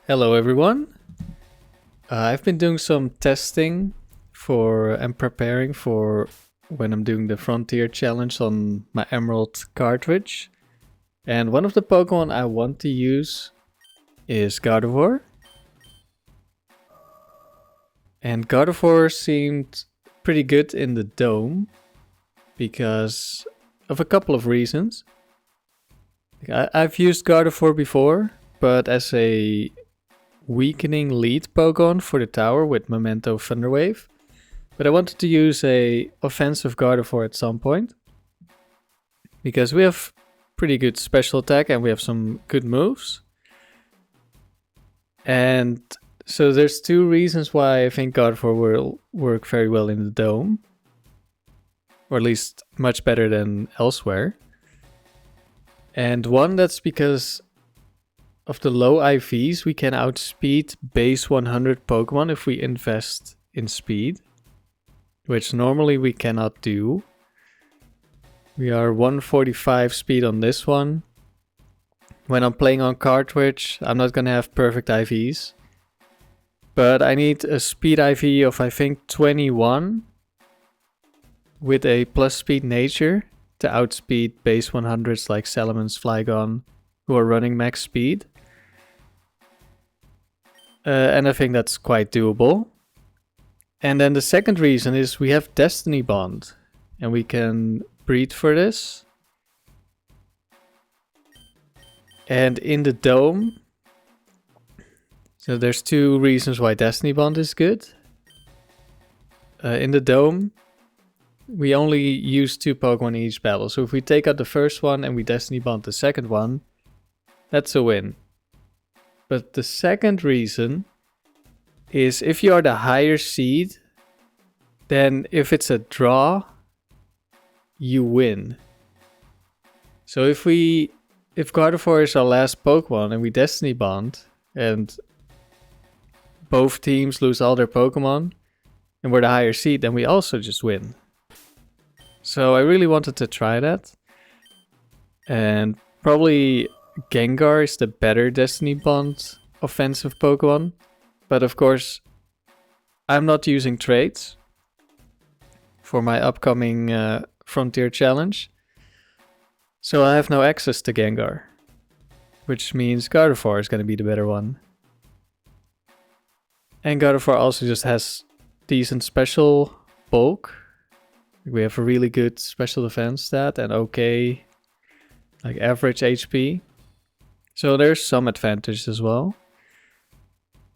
Hello everyone. I've been doing some testing and preparing for when I'm doing the Frontier Challenge on my Emerald cartridge. And one of the Pokemon I want to use is Gardevoir. And Gardevoir seemed pretty good in the dome because of a couple of reasons. I've used Gardevoir before, but as a weakening lead Pokemon for the tower with Memento Thunderwave. But I wanted to use a offensive Gardevoir at some point. Because we have pretty good special attack and we have some good moves. And so there's two reasons why I think Gardevoir will work very well in the dome. Or at least much better than elsewhere. And one, that's because of the low IVs, we can outspeed base 100 Pokemon if we invest in speed. Which normally we cannot do. We are 145 speed on this one. When I'm playing on cartridge, I'm not gonna have perfect IVs. But I need a speed IV of I think 21. With a plus speed nature to outspeed base 100s like Salamence, Flygon, who are running max speed. And I think that's quite doable. And then the second reason is we have Destiny Bond. And we can breed for this. And in the dome. So there's two reasons why Destiny Bond is good. In the dome, we only use 2 Pokemon in each battle. So if we take out the first one and we Destiny Bond the second one, that's a win. But the second reason is if you are the higher seed, then if it's a draw, you win. So if Gardevoir is our last Pokemon and we Destiny Bond, and both teams lose all their Pokemon, and we're the higher seed, then we also just win. So I really wanted to try that. And probably Gengar is the better Destiny Bond offensive Pokemon. But of course, I'm not using traits for my upcoming Frontier Challenge. So I have no access to Gengar. Which means Gardevoir is going to be the better one. And Gardevoir also just has decent special bulk. We have a really good special defense stat and okay, like average HP. So there's some advantage as well.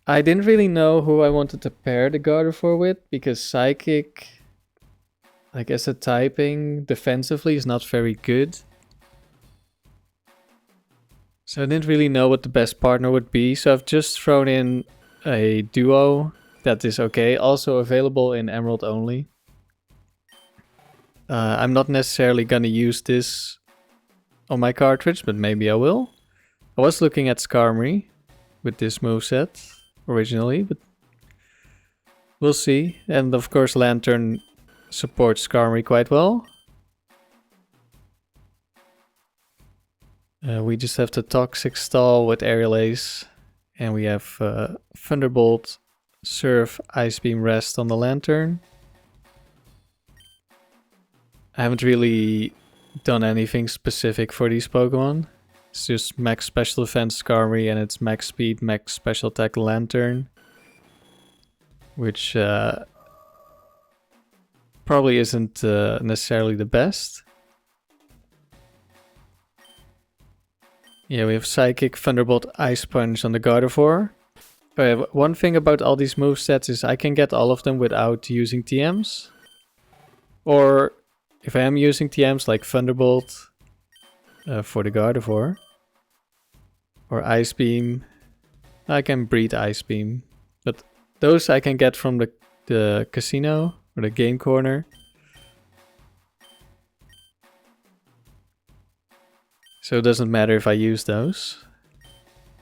I didn't really know who I wanted to pair the Gardevoir with because Psychic, like as a typing, defensively is not very good. So I didn't really know what the best partner would be. So I've just thrown in a duo that is okay. Also available in Emerald only. I'm not necessarily gonna use this on my cartridge, but maybe I will. I was looking at Skarmory with this moveset originally, but we'll see. And of course Lanturn supports Skarmory quite well. We just have the Toxic Stall with Aerial Ace. And we have Thunderbolt, Surf, Ice Beam, Rest on the Lanturn. I haven't really done anything specific for these Pokemon. It's just max special defense Skarmory and it's max speed, max special attack Lanturn. Which probably isn't necessarily the best. Yeah, we have Psychic, Thunderbolt, Ice Punch on the Gardevoir. One thing about all these movesets is I can get all of them without using TMs. Or if I am using TMs like Thunderbolt for the Gardevoir. Or Ice Beam. I can breed Ice Beam. But those I can get from the casino or the game corner. So it doesn't matter if I use those.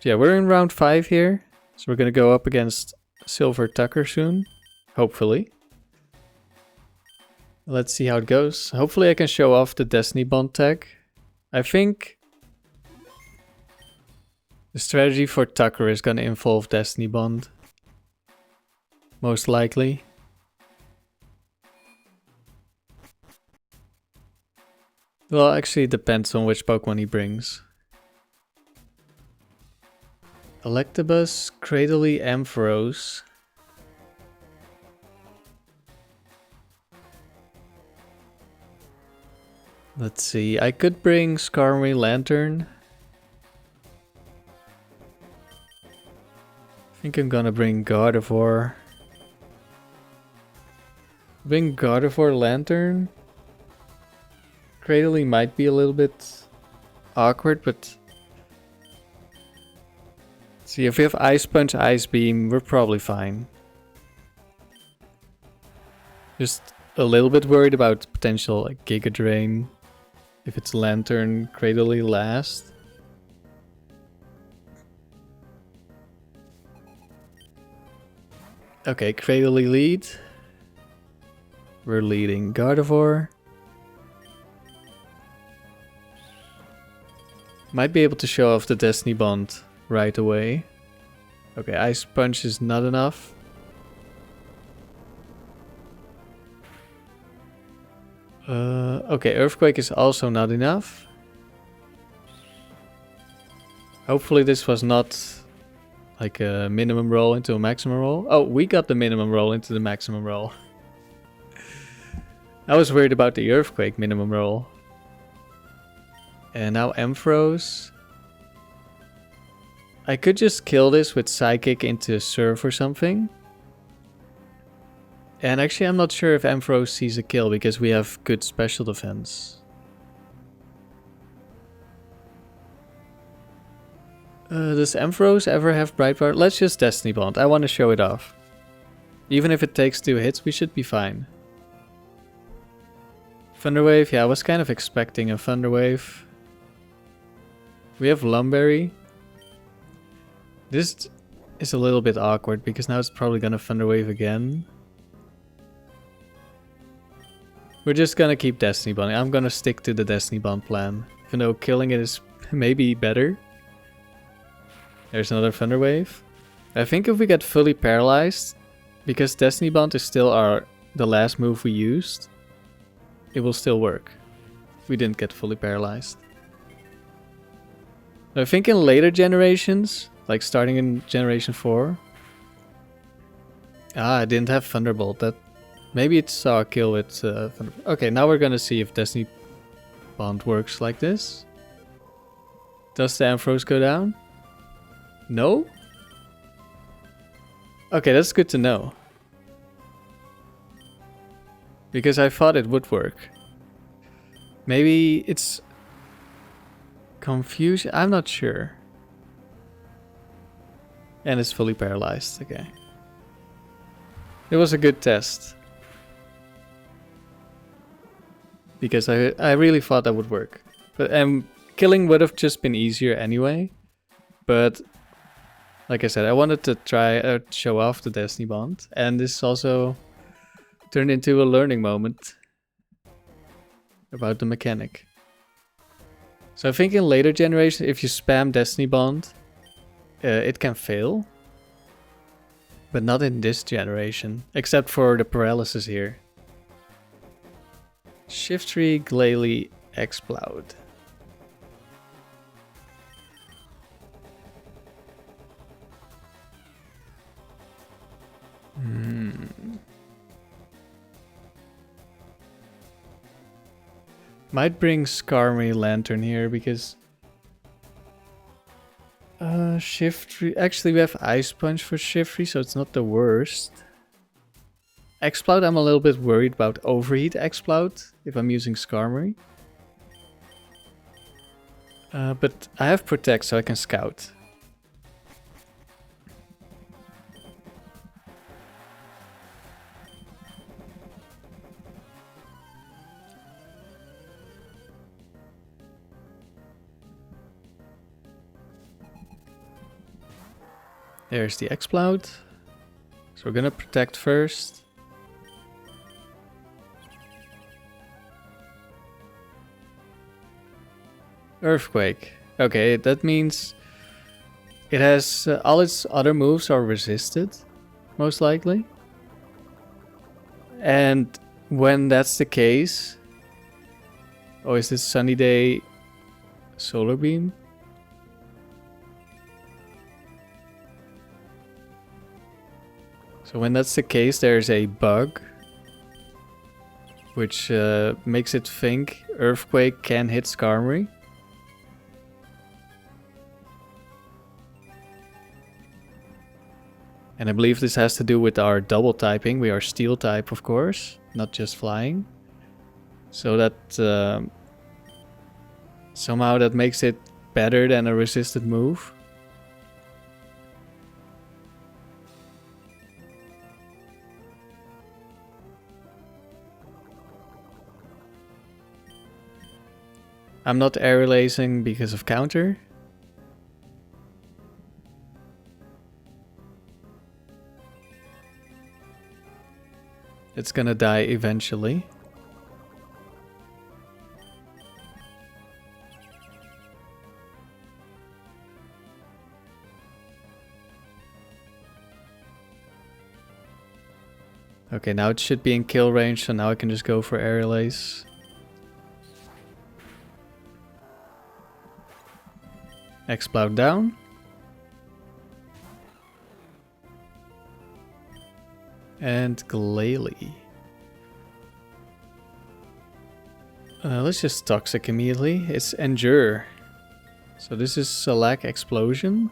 So yeah, we're in round 5 here. So we're gonna go up against Silver Tucker soon. Hopefully. Let's see how it goes. Hopefully I can show off the Destiny Bond tag. I think The strategy for Tucker is gonna involve Destiny Bond. Most likely. Well, actually it depends on which Pokemon he brings. Electabuzz, Cradily, Ampharos. Let's see, I could bring Skarmory, Lanturn. I think I'm gonna bring Gardevoir. Bring Gardevoir, Lanturn. Cradily might be a little bit awkward, but... See, if we have Ice Punch, Ice Beam, we're probably fine. Just a little bit worried about potential like Giga Drain. If it's Lanturn, Cradily last. Okay, Cradily lead. We're leading Gardevoir. Might be able to show off the Destiny Bond right away. Okay, Ice Punch is not enough. Okay, Earthquake is also not enough. Hopefully this was not like a minimum roll into a maximum roll. Oh, we got the minimum roll into the maximum roll. I was worried about the Earthquake minimum roll. And now Ampharos. I could just kill this with Psychic into Surf or something. And actually I'm not sure if Ampharos sees a kill because we have good special defense. Does Ampharos ever have Bright Power? Let's just Destiny Bond. I want to show it off. Even if it takes 2 hits, we should be fine. Thunder Wave, yeah, I was kind of expecting a Thunder Wave. We have Lumberry. This is a little bit awkward because now it's probably gonna Thunder Wave again. We're just gonna keep Destiny Bonding. I'm gonna stick to the Destiny Bond plan. Even though killing it is maybe better. There's another Thunder Wave. I think if we get fully paralyzed, because Destiny Bond is still the last move we used, it will still work. We didn't get fully paralyzed. I think in later generations, like starting in Generation 4. I didn't have Thunderbolt. Maybe it saw a kill with Thunderbolt. Okay, now we're gonna see if Destiny Bond works like this. Does the Ampharos go down? No? Okay, that's good to know. Because I thought it would work. Maybe it's confusion? I'm not sure. And it's fully paralyzed. Okay. It was a good test. Because I really thought that would work. But killing would have just been easier anyway. But like I said, I wanted to try show off the Destiny Bond. And this also turned into a learning moment about the mechanic. So I think in later generations, if you spam Destiny Bond, it can fail. But not in this generation, except for the paralysis here. Shiftry, Glalie, Exploud. Might bring Skarmory, Lanturn here because Shiftry. Actually, we have Ice Punch for Shiftry, so it's not the worst. Exploud, I'm a little bit worried about Overheat Exploud if I'm using Skarmory. But I have Protect, so I can Scout. There's the Exploud. So we're gonna Protect first. Earthquake. Okay, that means It has all its other moves are resisted, most likely. And when that's the case... Oh, is this Sunny Day Solar Beam? So when that's the case, there's a bug which makes it think Earthquake can hit Skarmory. And I believe this has to do with our double typing. We are steel type, of course, not just flying. So that somehow that makes it better than a resisted move. I'm not air lacing because of counter. It's gonna die eventually. Okay, now it should be in kill range, so now I can just go for air lace. Exploud down. And Glalie. Let's just Toxic immediately. It's Endure. So this is Select Explosion.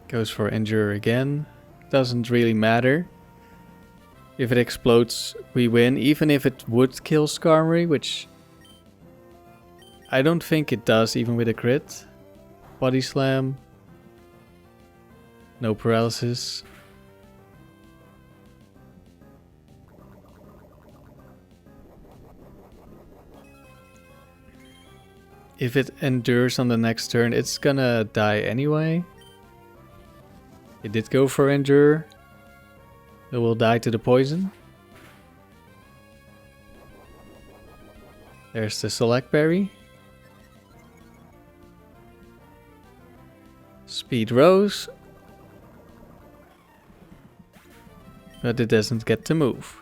Goes for Endure again. Doesn't really matter. If it explodes, we win. Even if it would kill Skarmory, which I don't think it does, even with a crit. Body Slam. No paralysis. If it endures on the next turn, it's gonna die anyway. It did go for Endure. It will die to the poison. There's the Select Berry. Speed Rose. But it doesn't get to move.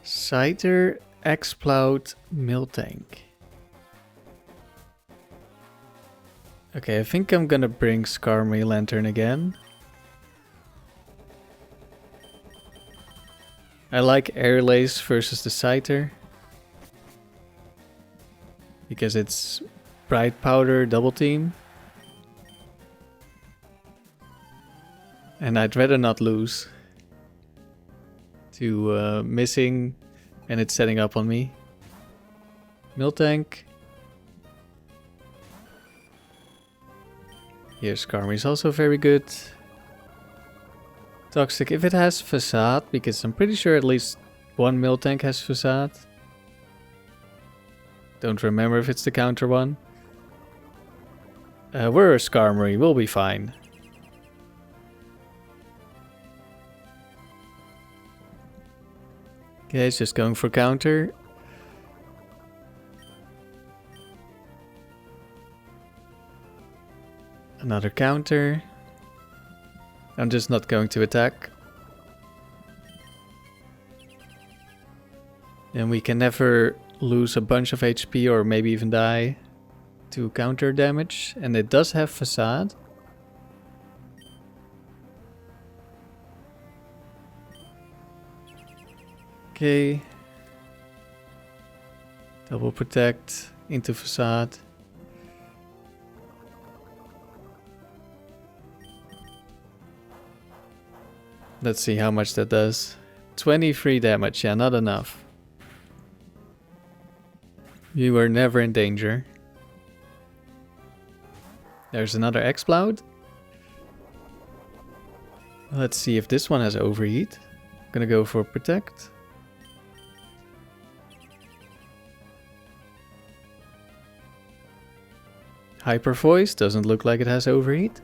Scyther, Exploud, Miltank. Okay, I think I'm gonna bring Skarmory Lanturn again. I like Air Lace versus the Scyther. Because it's Bright Powder double team. And I'd rather not lose to missing and it's setting up on me. Miltank. Here, Skarmory is also very good. Toxic, if it has Facade, because I'm pretty sure at least one Miltank has Facade. Don't remember if it's the counter one. We're a Skarmory, we'll be fine. Okay, it's just going for counter. Another counter. I'm just not going to attack. And we can never lose a bunch of HP or maybe even die to counter damage. And it does have Facade. Okay. Double protect into Facade. Let's see how much that does. 23 damage, yeah, not enough. You were never in danger. There's another Exploud. Let's see if this one has Overheat. Gonna go for Protect. Hyper Voice doesn't look like it has Overheat.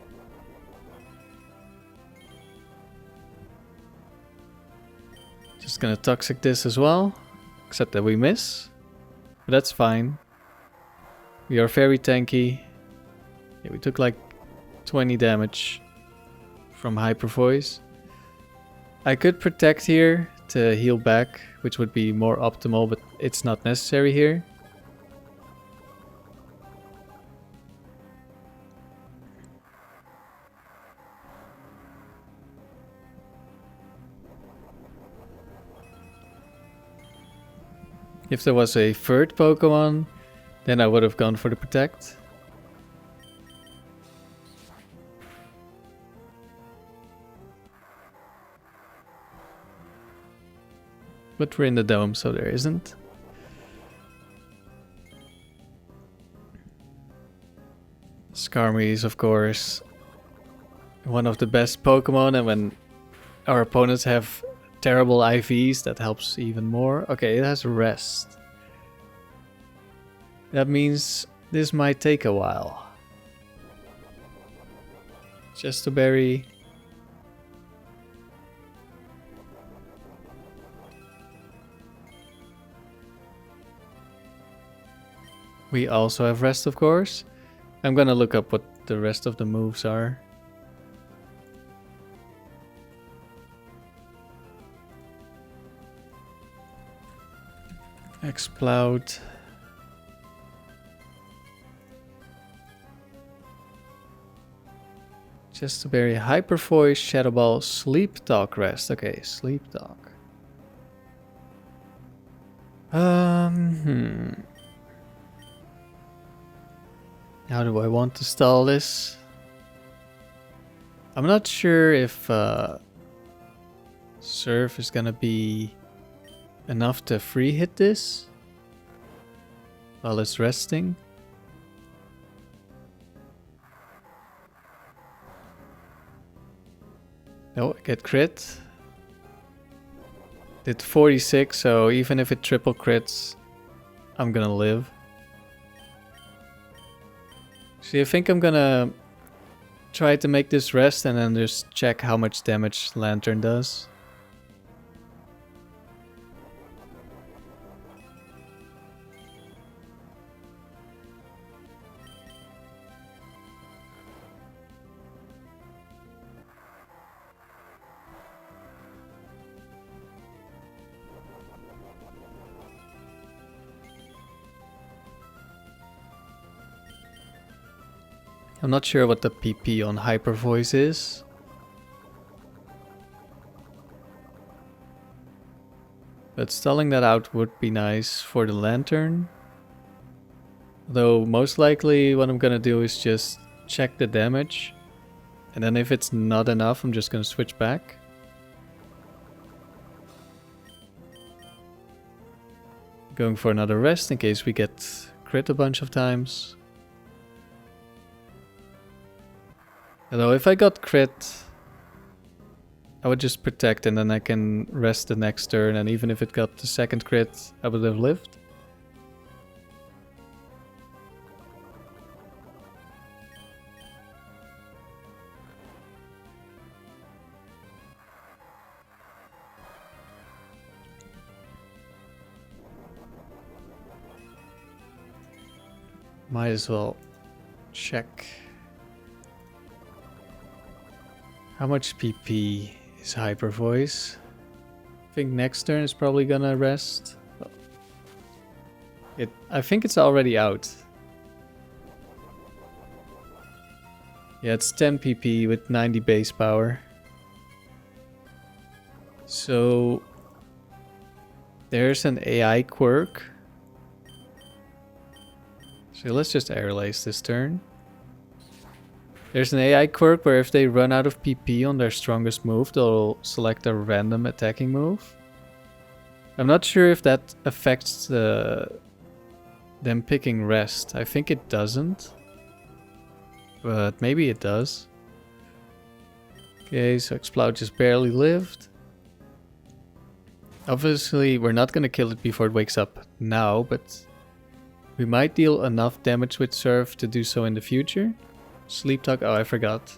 Just gonna Toxic this as well, except that we miss. But that's fine. We are very tanky. Yeah, we took like 20 damage from Hyper Voice. I could Protect here to heal back, which would be more optimal, but it's not necessary here. If there was a third Pokemon, then I would have gone for the Protect. But we're in the dome, so there isn't. Skarmory is, of course, one of the best Pokemon, and when our opponents have terrible IVs, that helps even more. Okay, it has Rest. That means this might take a while. Just a berry. We also have Rest, of course. I'm gonna look up what the rest of the moves are. Exploud. Just a very Hyper Voice, Shadow Ball, Sleep Talk, Rest. Okay, Sleep Talk. How do I want to stall this? I'm not sure if Surf is gonna be enough to free hit this while it's resting. No, I get crit. Did 46, so even if it triple crits, I'm gonna live. So I think I'm gonna try to make this rest and then just check how much damage Lanturn does. I'm not sure what the PP on Hyper Voice is. But stalling that out would be nice for the Lanturn. Though most likely what I'm gonna do is just check the damage. And then if it's not enough, I'm just gonna switch back. Going for another rest in case we get crit a bunch of times. Although if I got crit, I would just protect and then I can rest the next turn, and even if it got the second crit, I would have lived. Might as well check. How much PP is Hyper Voice? I think next turn is probably gonna rest. I think it's already out. Yeah, it's 10 PP with 90 base power. So there's an AI quirk. So let's just Air Lace this turn. There's an AI quirk where if they run out of PP on their strongest move, they'll select a random attacking move. I'm not sure if that affects them picking rest. I think it doesn't. But maybe it does. Okay, so Exploud just barely lived. Obviously, we're not gonna kill it before it wakes up now, but we might deal enough damage with Surf to do so in the future. Sleep Talk, oh I forgot.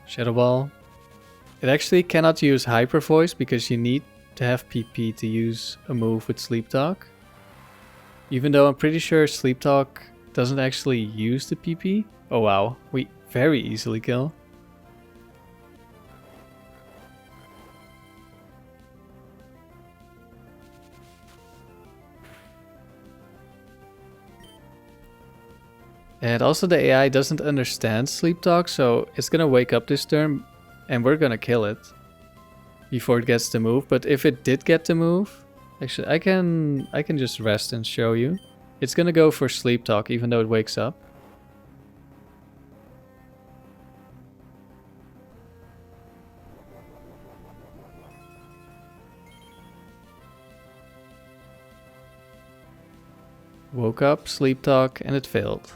Shadow Ball. It actually cannot use Hyper Voice because you need to have PP to use a move with Sleep Talk. Even though I'm pretty sure Sleep Talk doesn't actually use the PP. Oh wow, we very easily kill. And also the AI doesn't understand Sleep Talk, so it's gonna wake up this turn and we're gonna kill it before it gets the move. But if it did get the move, actually I can just rest and show you. It's gonna go for Sleep Talk even though it wakes up. Woke up, Sleep Talk, and it failed.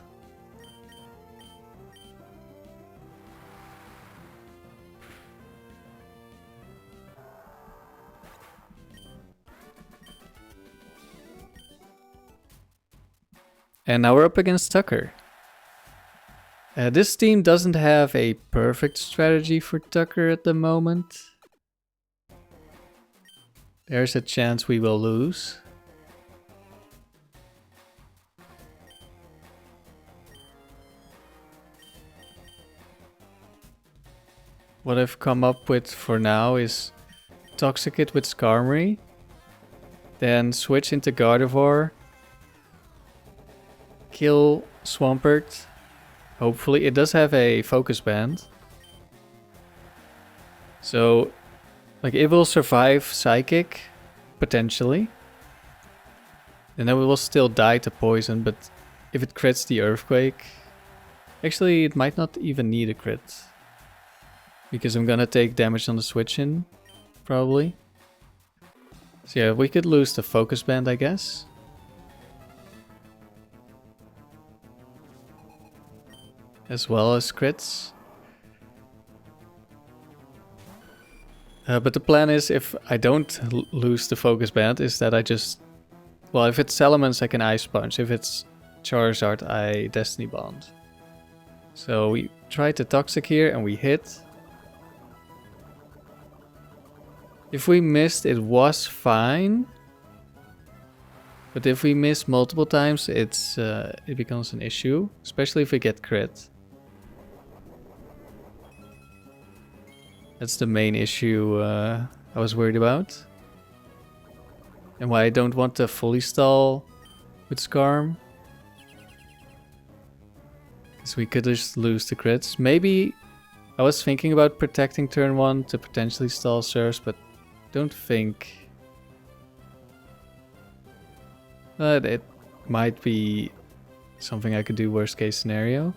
And now we're up against Tucker. This team doesn't have a perfect strategy for Tucker at the moment. There's a chance we will lose. What I've come up with for now is Toxicate with Skarmory. Then switch into Gardevoir. Kill Swampert. Hopefully, it does have a focus band. So, like, it will survive Psychic, potentially. And then we will still die to poison, but if it crits the Earthquake... Actually, it might not even need a crit. Because I'm gonna take damage on the switch in, probably. So yeah, we could lose the focus band, I guess. As well as crits. But the plan is, if I don't lose the focus band, is that I just... Well, if it's Salamence, I can Ice Punch. If it's Charizard, I Destiny Bond. So we try to Toxic here and we hit. If we missed, it was fine. But if we miss multiple times, it becomes an issue. Especially if we get crit. That's the main issue I was worried about. And why I don't want to fully stall with Skarm. Because we could just lose the crits. Maybe I was thinking about protecting turn 1 to potentially stall Surfs, but don't think... But it might be something I could do worst case scenario.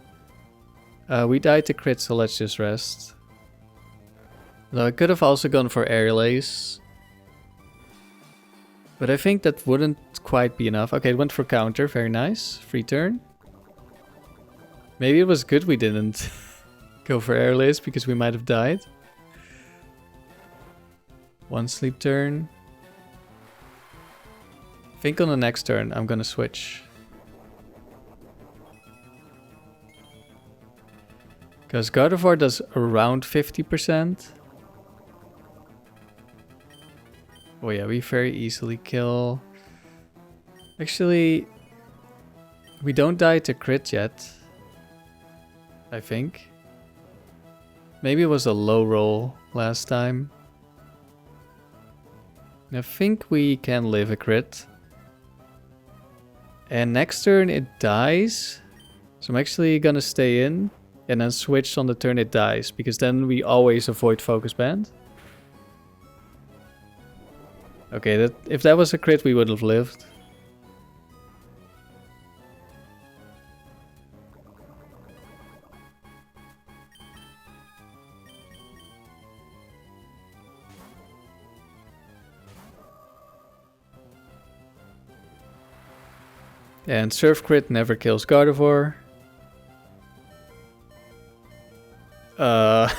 We died to crit, so let's just rest. Though I could have also gone for Aerial Ace. But I think that wouldn't quite be enough. Okay, it went for counter, very nice. Free turn. Maybe it was good we didn't go for Aerial Ace because we might have died. One sleep turn. I think on the next turn I'm gonna switch. Because Gardevoir does around 50%. Oh yeah, we very easily kill. Actually, we don't die to crit yet. I think. Maybe it was a low roll last time. I think we can live a crit. And next turn it dies. So I'm actually gonna stay in. And then switch on the turn it dies. Because then we always avoid focus band. Okay, if that was a crit, we would have lived. And Surf crit never kills Gardevoir. Uh...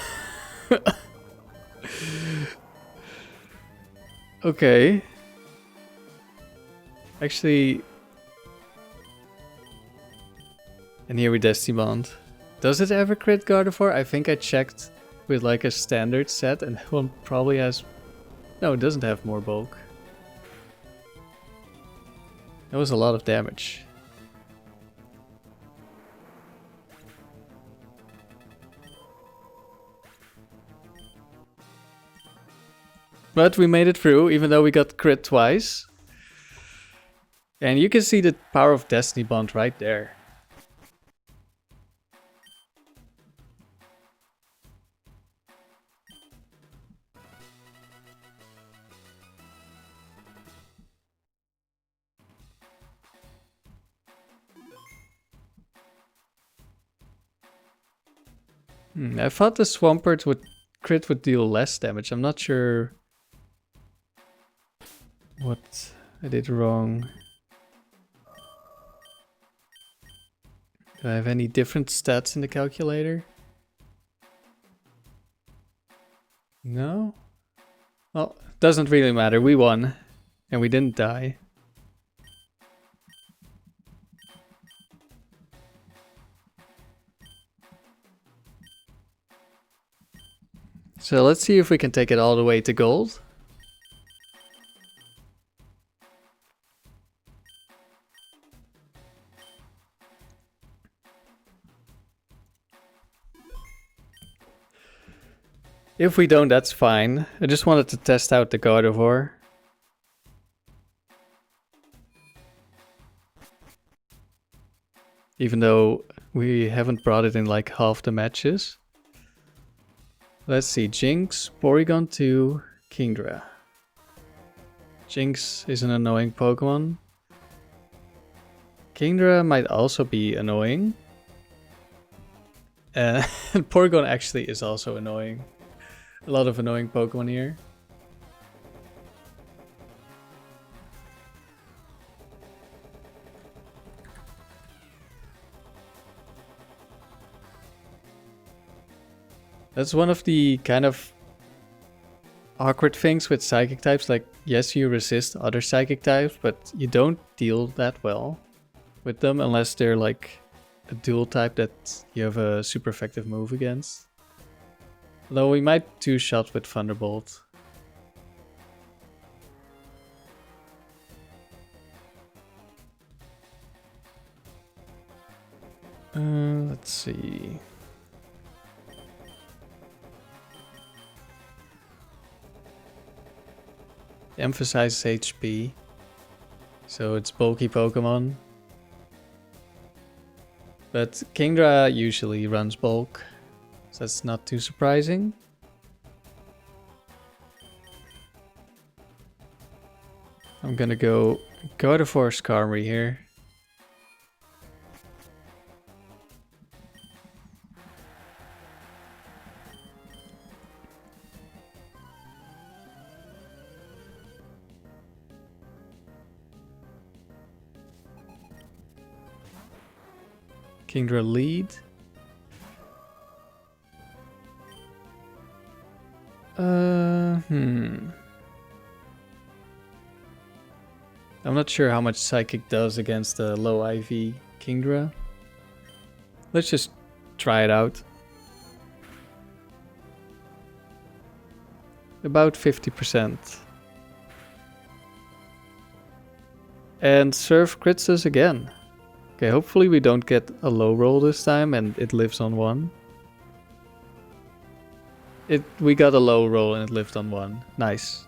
Okay. Actually... And here we Destiny Bond. Does it ever crit Gardevoir? I think I checked with like a standard set and that one probably has... No, it doesn't have more bulk. That was a lot of damage. But we made it through, even though we got crit twice. And you can see the power of Destiny Bond right there. I thought the Swampert crit would deal less damage. I'm not sure what I did wrong. Do I have any different stats in the calculator? No? Well, doesn't really matter. We won. And we didn't die. So let's see if we can take it all the way to gold. If we don't, that's fine. I just wanted to test out the Gardevoir. Even though we haven't brought it in like half the matches. Let's see, Jinx, Porygon 2, Kingdra. Jinx is an annoying Pokemon. Kingdra might also be annoying. And Porygon actually is also annoying. A lot of annoying Pokemon here. That's one of the kind of awkward things with psychic types. Like, yes, you resist other psychic types, but you don't deal that well with them unless they're like a dual type that you have a super effective move against. Although we might two-shot with Thunderbolt. Let's see. Emphasizes HP. So it's bulky Pokemon. But Kingdra usually runs bulk. So that's not too surprising. I'm gonna go Gardevoir Skarmory here. Kingdra lead. I'm not sure how much Psychic does against the low IV Kingdra. Let's just try it out. About 50%. And Surf crits us again. Okay, hopefully we don't get a low roll this time and it lives on 1. We got a low roll and it lived on 1. Nice.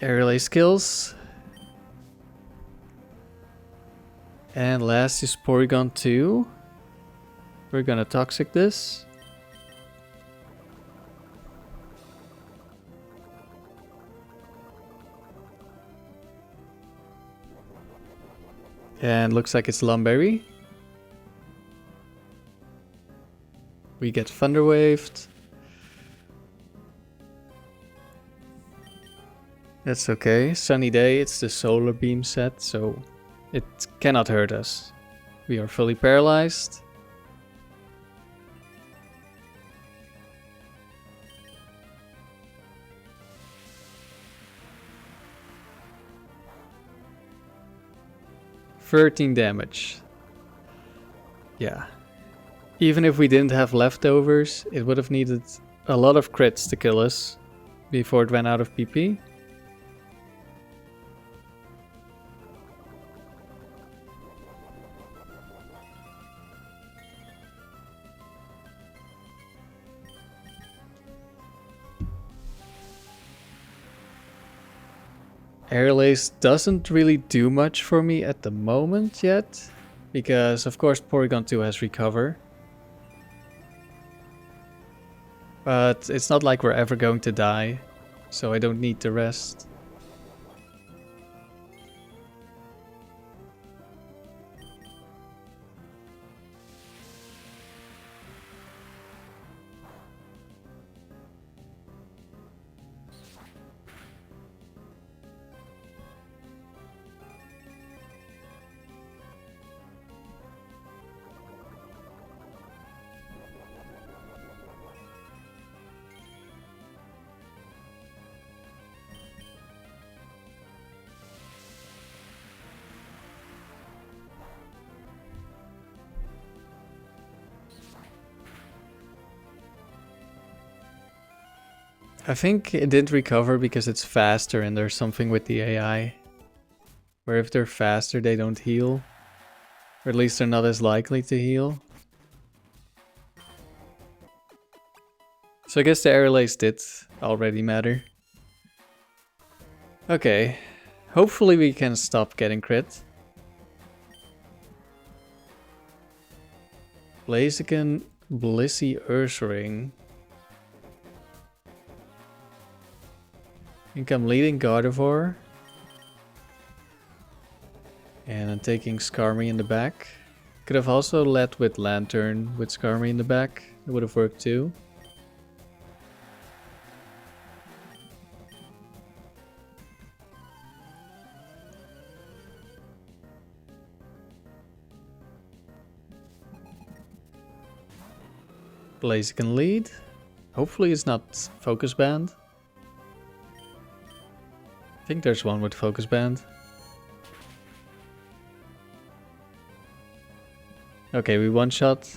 Air relay skills. And last is Porygon 2. We're gonna Toxic this. And looks like it's Lumberry. We get Thunder Waved. That's okay. Sunny day, it's the solar beam set, so it cannot hurt us. We are fully paralyzed. $13 damage. Yeah. Even if we didn't have leftovers, it would have needed a lot of crits to kill us before it ran out of PP. Air Lace doesn't really do much for me at the moment yet, because of course Porygon 2 has Recover. But it's not like we're ever going to die, so I don't need the rest. I think it didn't recover because it's faster and there's something with the AI. Where if they're faster they don't heal. Or at least they're not as likely to heal. So I guess the Air Lace did already matter. Okay. Hopefully we can stop getting crit. Blaziken, Blissey, Ursaring. I think I'm leading Gardevoir. And I'm taking Skarmory in the back. Could have also led with Lanturn with Skarmory in the back. It would have worked too. Blaziken lead. Hopefully it's not Focus Band. I think there's one with Focus Band. Okay, we one-shot.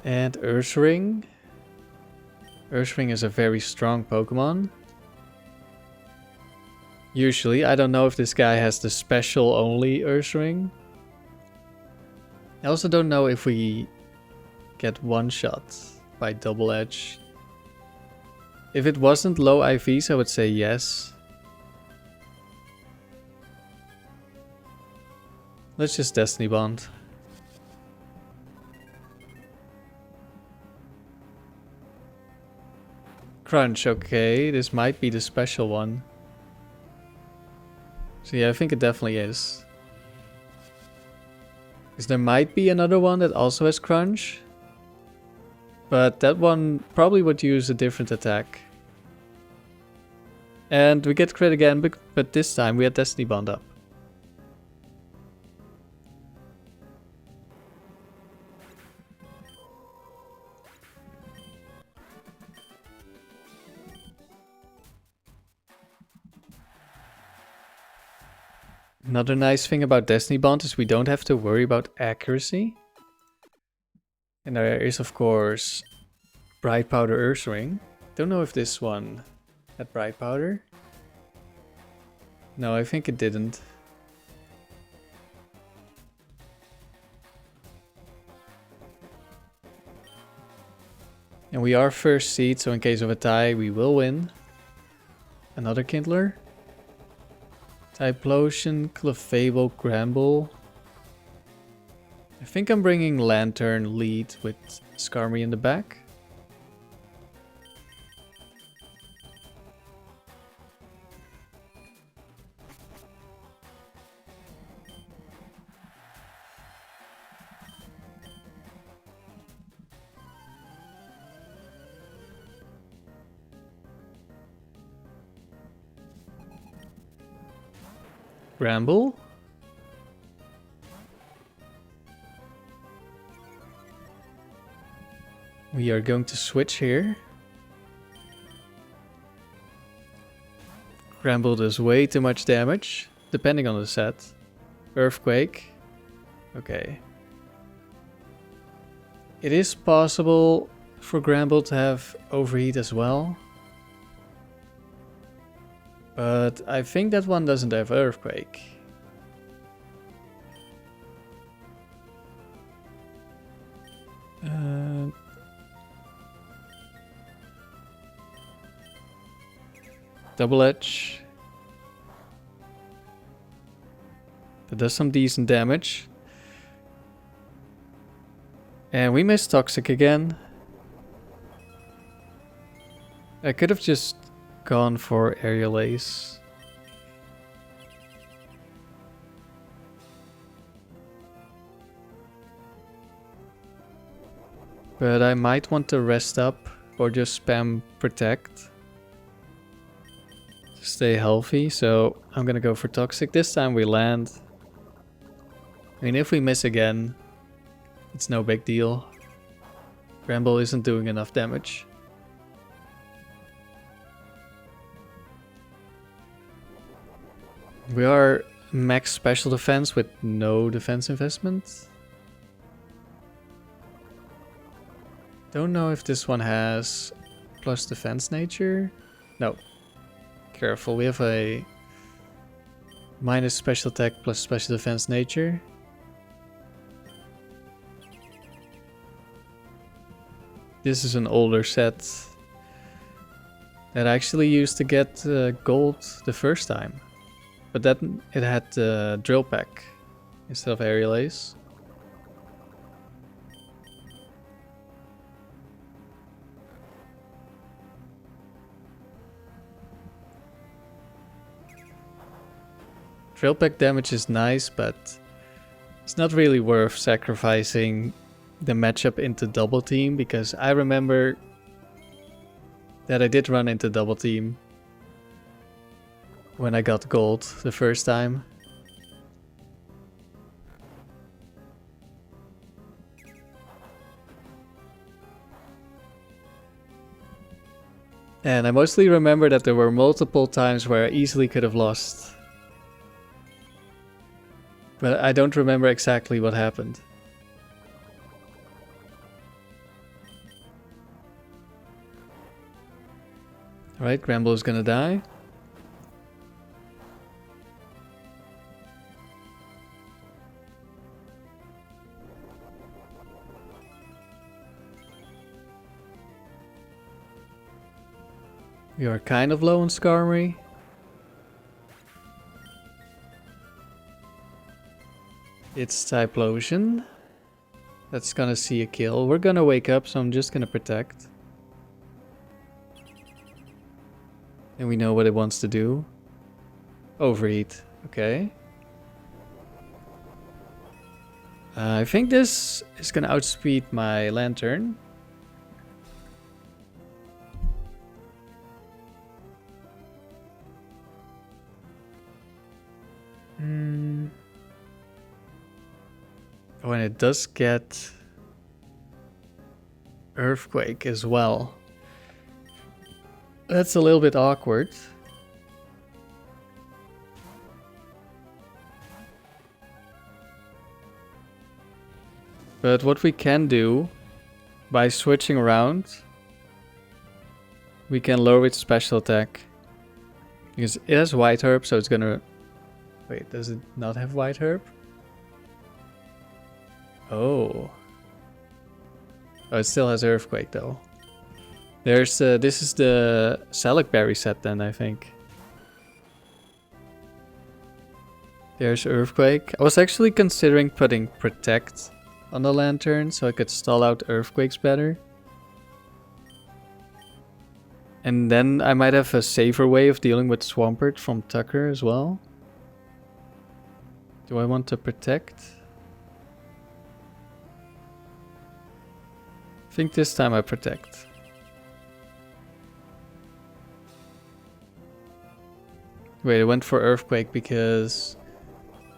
And Ursaring. Ursaring is a very strong Pokemon. Usually, I don't know if this guy has the special only Ursaring. I also don't know if we get one-shot by Double Edge. If it wasn't low IVs, I would say yes. Let's just Destiny Bond. Crunch, okay, this might be the special one. So yeah, I think it definitely is. Because there might be another one that also has Crunch. But that one probably would use a different attack. And we get crit again, but this time we had Destiny Bond up. Another nice thing about Destiny Bond is we don't have to worry about accuracy. And there is of course Bright Powder Ursaring. Don't know if this one had Bright Powder. No, I think it didn't. And we are first seed, so in case of a tie we will win. Another Kindler. Typhlosion, Clefable, Gramble. I think I'm bringing Lanturn lead with Skarmory in the back. Gramble. We are going to switch here. Gramble does way too much damage, depending on the set. Earthquake. Okay. It is possible for Gramble to have overheat as well. But I think that one doesn't have Earthquake. Double Edge. That does some decent damage. And we missed Toxic again. I could have just gone for Aerial Ace. But I might want to rest up or just spam Protect to stay healthy. So I'm gonna go for Toxic. This time we land. I mean, if we miss again, it's no big deal. Gramble isn't doing enough damage. We are max special defense with no defense investment. Don't know if this one has plus defense nature. No. Careful, we have a minus special attack plus special defense nature. This is an older set that I actually used to get gold the first time. But that it had Drill Peck instead of Aerial Ace. Drill Peck damage is nice, but it's not really worth sacrificing the matchup into double team, because I remember that I did run into double team when I got gold the first time. And I mostly remember that there were multiple times where I easily could have lost. But I don't remember exactly what happened. Alright, Gramble is gonna die. We are kind of low on Skarmory. It's Typhlosion. That's gonna see a kill. We're gonna wake up, so I'm just gonna protect. And we know what it wants to do. Overheat. Okay. I think this is gonna outspeed my Lanturn. Oh, and it does get Earthquake as well. That's a little bit awkward. But what we can do by switching around, we can lower its special attack. Because it has White Herb, so it's gonna... Wait, does it not have White Herb? Oh. Oh, it still has Earthquake though. There's this is the Salic Berry set then, I think. There's Earthquake. I was actually considering putting Protect on the Lanturn so I could stall out Earthquakes better. And then I might have a safer way of dealing with Swampert from Tucker as well. Do I want to Protect? I think this time I Protect. Wait, I went for Earthquake because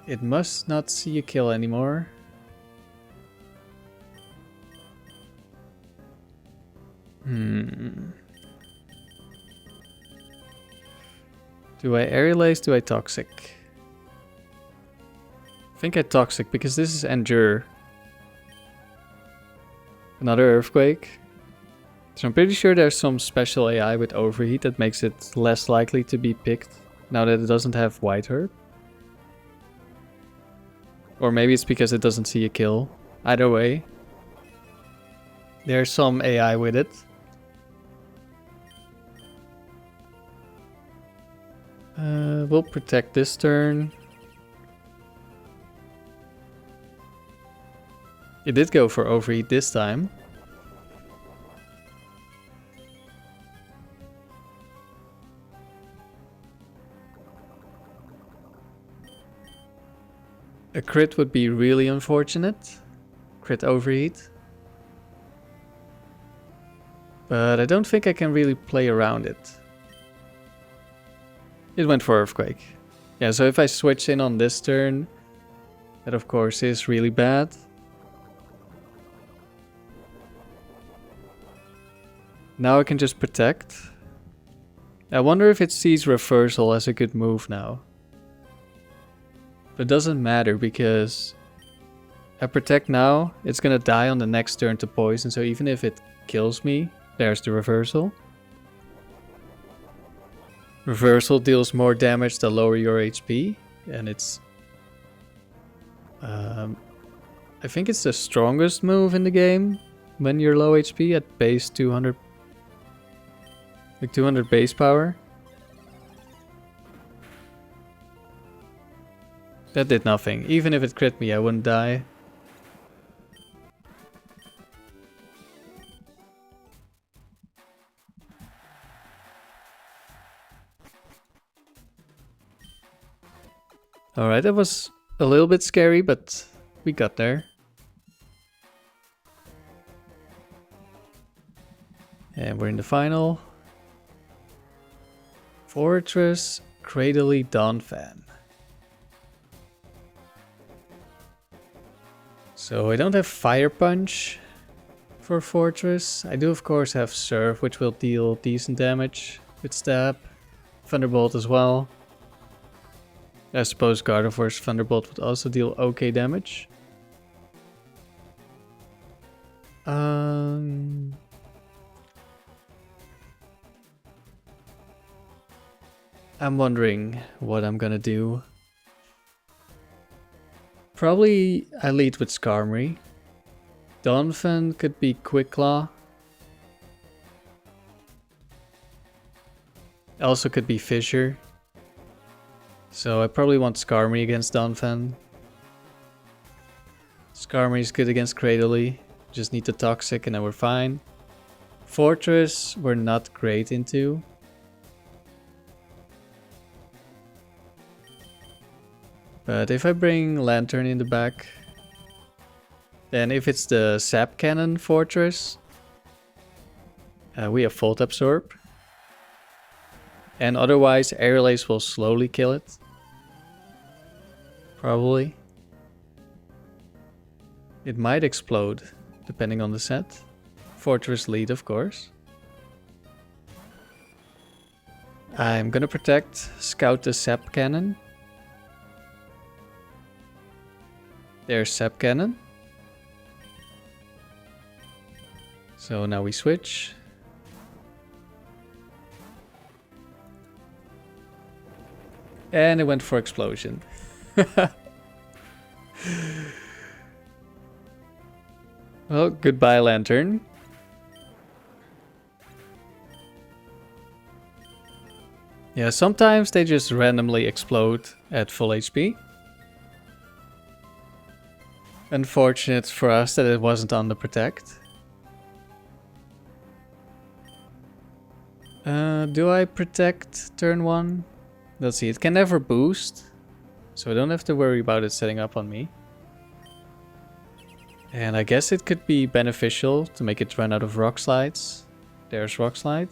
It must not see a kill anymore. Do I aerial ace? Do I toxic? I think I toxic because this is endure. Another earthquake. So I'm pretty sure there's some special AI with overheat that makes it less likely to be picked now that it doesn't have white herb. Or maybe it's because it doesn't see a kill. Either way, there's some AI with it. We'll protect this turn. It did go for overheat this time. A crit would be really unfortunate. Crit overheat. But I don't think I can really play around it. It went for earthquake. Yeah, so if I switch in on this turn, that of course is really bad. Now I can just protect. I wonder if it sees reversal as a good move now. But it doesn't matter because I protect now, it's gonna die on the next turn to poison, so even if it kills me, there's the reversal. Reversal deals more damage the lower your HP, and it's... I think it's the strongest move in the game when you're low HP at base 200... like 200 base power. That did nothing. Even if it crit me, I wouldn't die. Alright, that was a little bit scary, but we got there. And we're in the final. Fortress, Cradily, Donphan. So I don't have Fire Punch for Fortress. I do of course have Surf, which will deal decent damage with Stab. Thunderbolt as well. I suppose Gardevoir's Thunderbolt would also deal okay damage. I'm wondering what I'm gonna do. Probably I lead with Skarmory. Donphan could be Quick Claw. Also could be Fissure. So I probably want Skarmory against Donphan. Skarmory is good against Cradily. Just need the Toxic and then we're fine. Fortress we're not great into. But if I bring Lanturn in the back, then if it's the Sap Cannon Fortress, we have Volt Absorb. And otherwise Aerial Ace will slowly kill it. Probably. It might explode, depending on the set. Fortress lead, of course. I'm gonna protect, scout the Sap Cannon. There's Sap Cannon. So now we switch. And it went for Explosion. Well, goodbye Lanturn. Yeah, sometimes they just randomly explode at full HP. Unfortunate for us that it wasn't on the protect. Do I protect turn 1? Let's see, it can never boost. So I don't have to worry about it setting up on me. And I guess it could be beneficial to make it run out of Rock Slides. There's Rock Slide.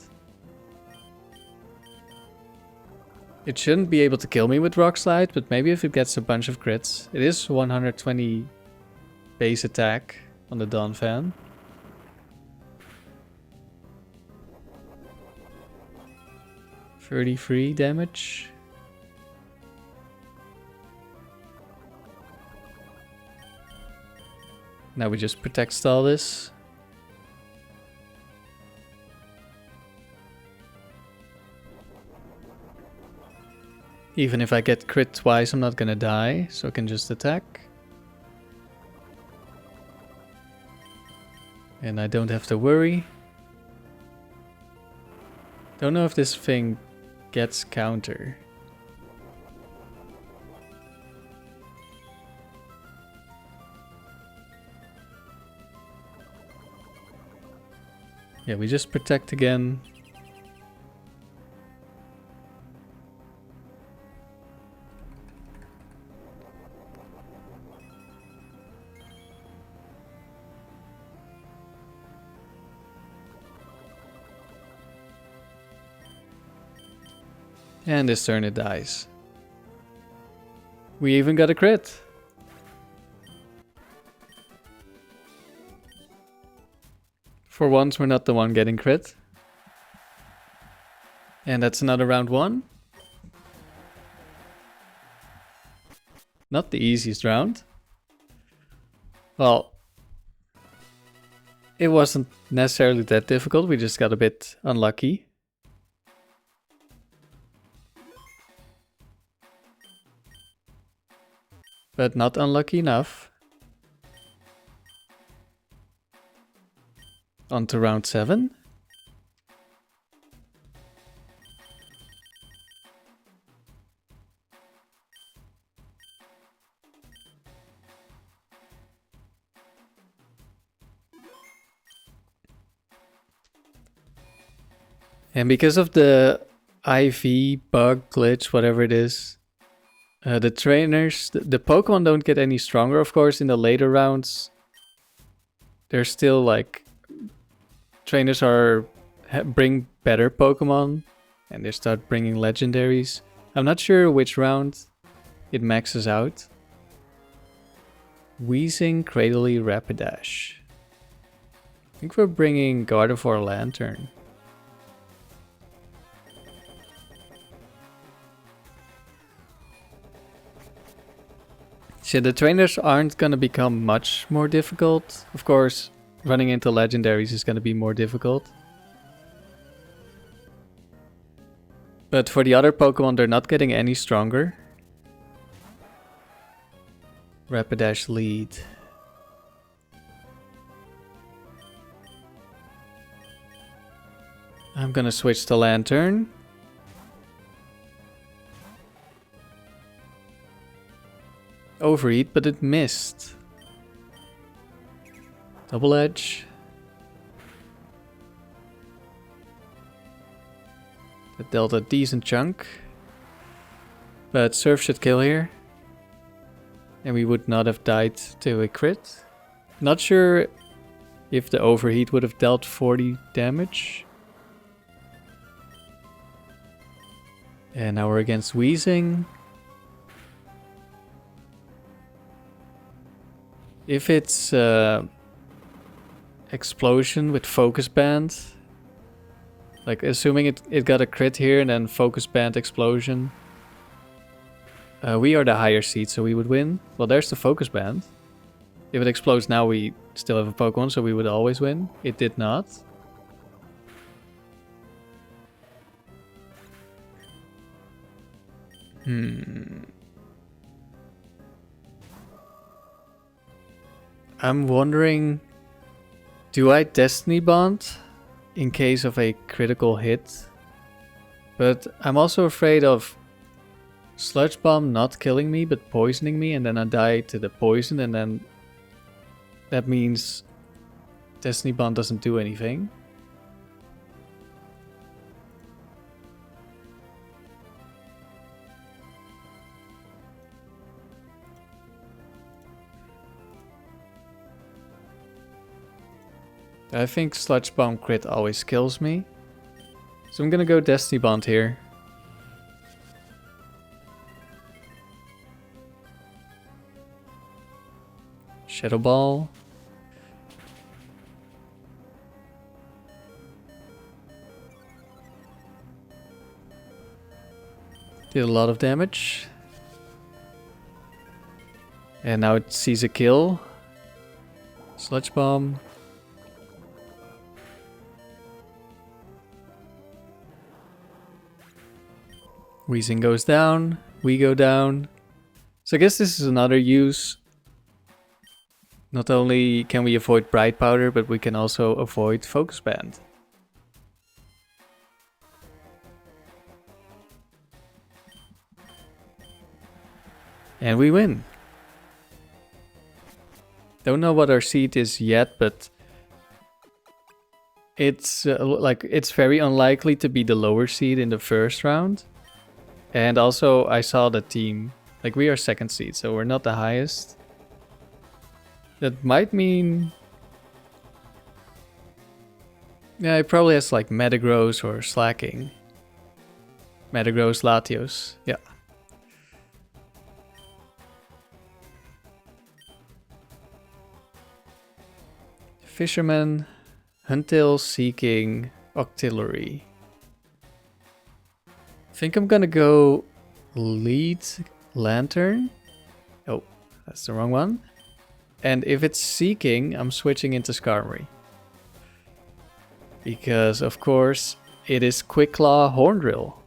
It shouldn't be able to kill me with Rock Slide, but maybe if it gets a bunch of crits. It is 120 base attack on the Dawn Fan. .33 damage. Now we just protect stall this. Even if I get crit twice, I'm not gonna die, so I can just attack. And I don't have to worry. Don't know if this thing gets counter. Yeah, we just protect again. And this turn it dies. We even got a crit. For once, we're not the one getting crit. And that's another round 1. Not the easiest round. Well, it wasn't necessarily that difficult. We just got a bit unlucky. But not unlucky enough. On to round 7. And because of the IV bug glitch, whatever it is, the trainers, the Pokemon don't get any stronger, of course, in the later rounds. They're still like, trainers bring better Pokemon, and they start bringing legendaries. I'm not sure which round it maxes out. Wheezing, Cradily, Rapidash. I think we're bringing Gardevoir Lanturn. So the trainers aren't gonna become much more difficult. Of course, running into legendaries is gonna be more difficult. But for the other Pokemon, they're not getting any stronger. Rapidash lead. I'm gonna switch to Lanturn. Overheat, but it missed. Double Edge. That dealt a decent chunk. But Surf should kill here. And we would not have died to a crit. Not sure if the Overheat would have dealt 40 damage. And now we're against Wheezing. If it's Explosion with Focus Band, like assuming it got a crit here and then Focus Band Explosion, we are the higher seed, so we would win. Well, there's the Focus Band. If it explodes now, we still have a Pokemon, so we would always win. It did not. I'm wondering, do I Destiny Bond in case of a critical hit? But I'm also afraid of Sludge Bomb not killing me but poisoning me, and then I die to the poison, and then that means Destiny Bond doesn't do anything. I think Sludge Bomb crit always kills me. So I'm gonna go Destiny Bond here. Shadow Ball. Did a lot of damage. And now it sees a kill. Sludge Bomb. Weezing goes down. We go down. So I guess this is another use. Not only can we avoid Bright Powder, but we can also avoid Focus Band. And we win. Don't know what our seed is yet, but it's it's very unlikely to be the lower seed in the first round. And also I saw the team, like we are second seed, so we're not the highest. That might mean, yeah, it probably has like metagross or slacking. Metagross, Latios, yeah. Fisherman, Huntail, Seeking, Octillery. I think I'm gonna go lead Lanturn. Oh, that's the wrong one. And if it's Seeking, I'm switching into Skarmory. Because, of course, it is Quick Claw Horn Drill.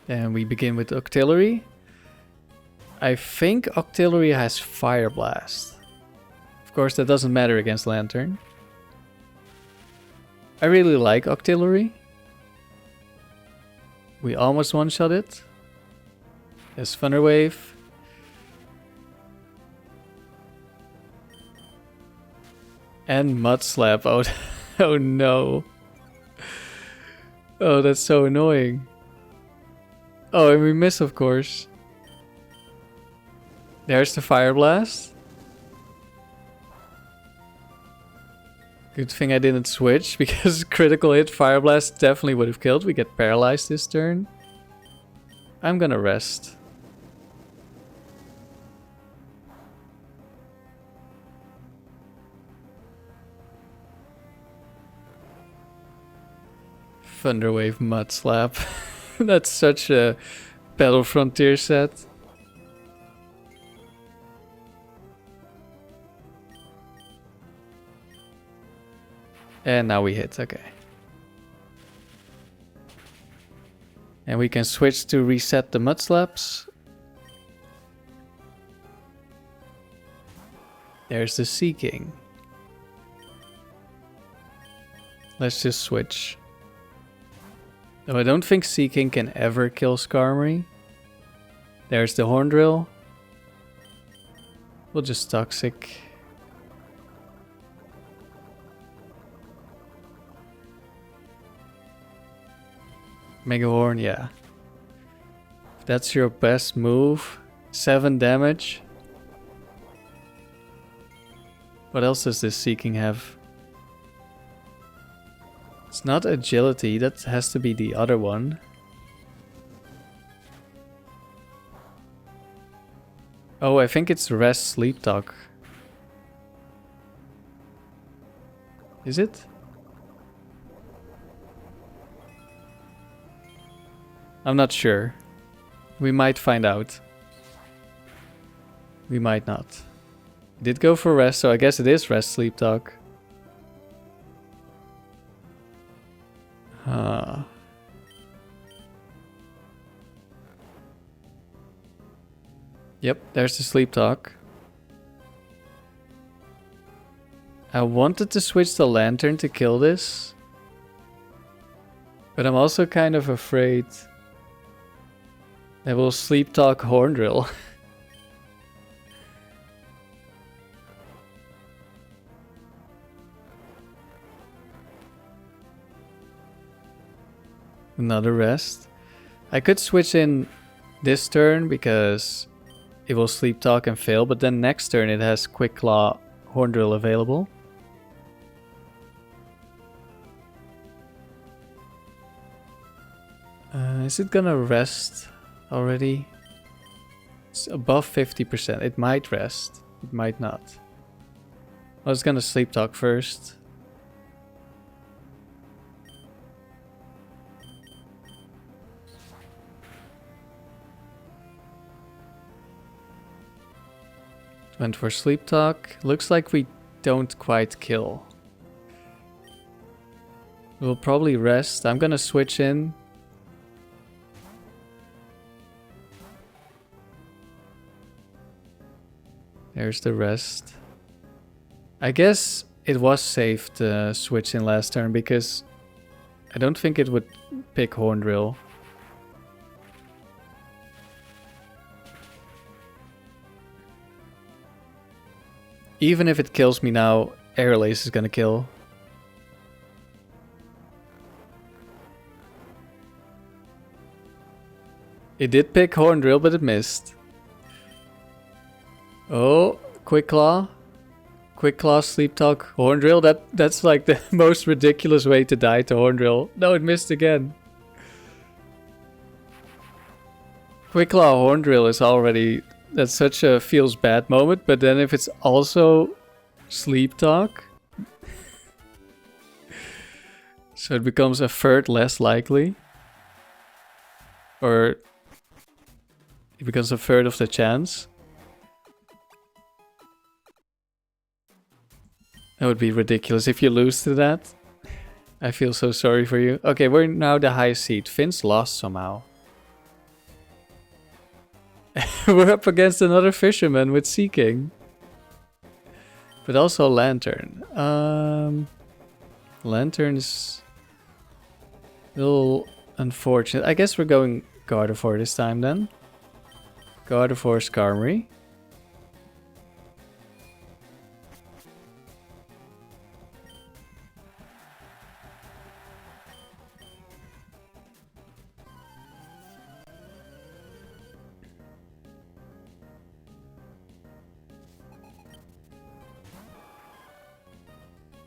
And we begin with Octillery. I think Octillery has Fire Blast. Of course, that doesn't matter against Lanturn. I really like Octillery. We almost one-shot it. There's Thunder Wave. And Mud Slap. Oh, oh no. Oh, that's so annoying. Oh, and we miss, of course. There's the Fire Blast. Good thing I didn't switch, because critical hit Fire Blast definitely would have killed. We get paralyzed this turn. I'm gonna rest. Thunderwave Mud Slap. That's such a Battle Frontier set. And now we hit, okay. And we can switch to reset the Mud Slaps. There's the Seeking. Let's just switch. No, I don't think Seeking can ever kill Skarmory. There's the Horn Drill. We'll just Toxic. Mega Horn, yeah. If that's your best move. 7 damage. What else does this Seeking have? It's not Agility, that has to be the other one. Oh, I think it's Rest Sleep Talk. Is it? I'm not sure. We might find out. We might not. Did go for rest, so I guess it is Rest Sleep Talk. Yep, there's the Sleep Talk. I wanted to switch the Lanturn to kill this. But I'm also kind of afraid that we'll Sleep Talk Horn Drill. Another rest. I could switch in this turn because it will sleep talk and fail, but then next turn it has quick claw, horn drill available. Is it gonna rest already? It's above 50%. It might rest. It might not. I was gonna sleep talk first. Went for sleep talk. Looks like we don't quite kill. We'll probably rest. I'm gonna switch in. There's the rest. I guess it was safe to switch in last turn because I don't think it would pick horn drill. Even if it kills me now, Air Lace is gonna kill. It did pick horn drill, but it missed. Oh, quick claw. Quick claw, sleep talk, horn drill. That's like the most ridiculous way to die to horn drill. No, it missed again. Quick claw, horn drill is already... That's such a feels bad moment, but then if it's also sleep talk, so it becomes a third less likely, or it becomes a third of the chance. That would be ridiculous if you lose to that. I feel so sorry for you. Okay, we're now the highest seed. Finn's lost somehow. We're up against another fisherman with Seeking. But also Lanturn. Lanturn is a little unfortunate. I guess we're going Gardevoir this time then. Gardevoir, Skarmory.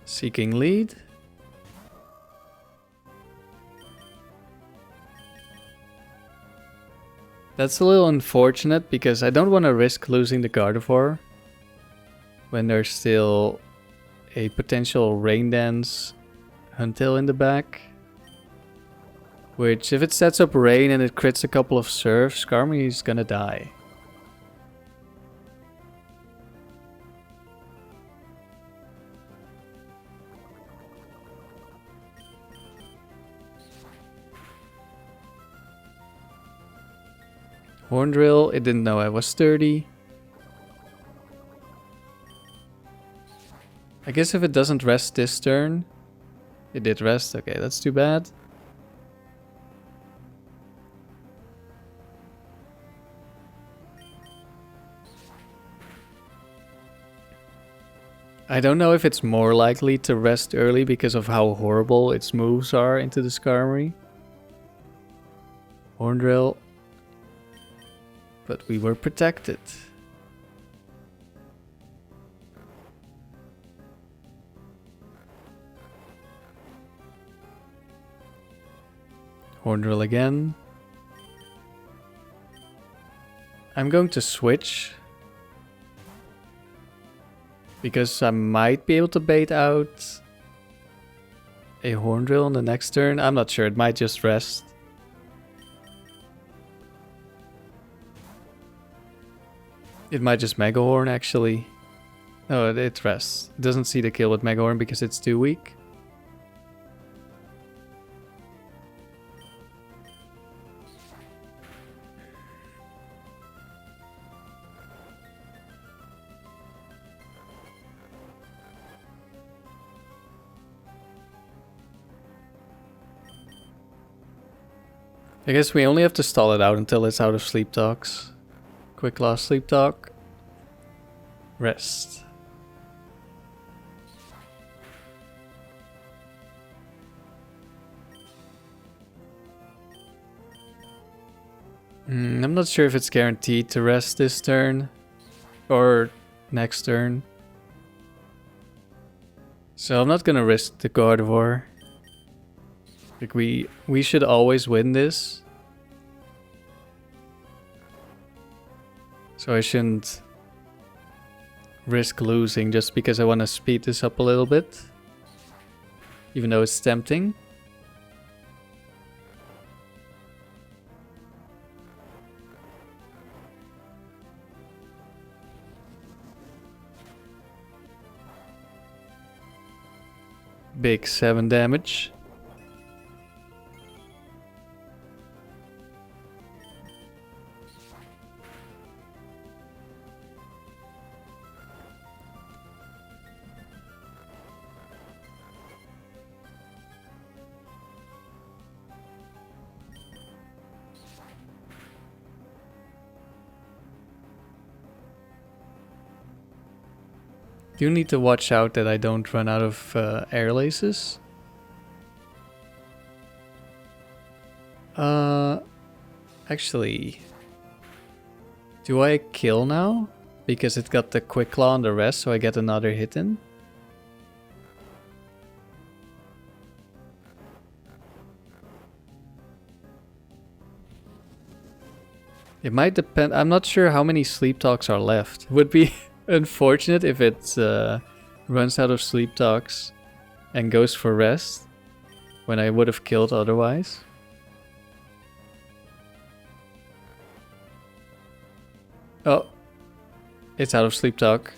Seeking lead. That's a little unfortunate because I don't want to risk losing the Gardevoir when there's still a potential Rain Dance Huntail in the back. Which, if it sets up Rain and it crits a couple of Surf, Skarmory is gonna die. Horn drill, it didn't know I was 30. I guess if it doesn't rest this turn... It did rest, okay, that's too bad. I don't know if it's more likely to rest early because of how horrible its moves are into the Skarmory. Horn drill. But we were protected. Horn drill again. I'm going to switch. Because I might be able to bait out a horn drill on the next turn. I'm not sure, it might just rest. It might just Mega Horn actually. No, it rests. It doesn't see the kill with Mega Horn because it's too weak. I guess we only have to stall it out until it's out of sleep talks. Quick claw, sleep talk. Rest. I'm not sure if it's guaranteed to rest this turn or next turn. So I'm not gonna risk the Gardevoir. Like we should always win this. So I shouldn't risk losing just because I want to speed this up a little bit. Even though it's tempting. Big 7 damage. Do need to watch out that I don't run out of air laces. Actually, do I kill now? Because it got the quick claw on the rest, so I get another hit in. It might depend. I'm not sure how many sleep talks are left. Would be unfortunate if it runs out of sleep talks and goes for rest when I would have killed otherwise. Oh, it's out of sleep talk.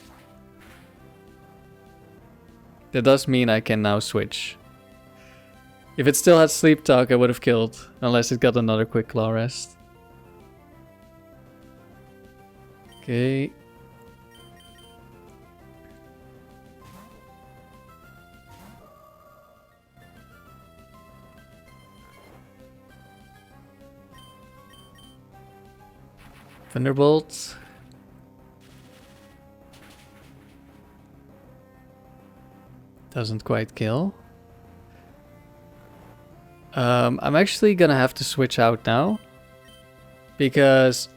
That does mean I can now switch. If it still had sleep talk, I would have killed, unless it got another quick claw rest. Okay. Thunderbolt. Doesn't quite kill. I'm actually gonna have to switch out now. Because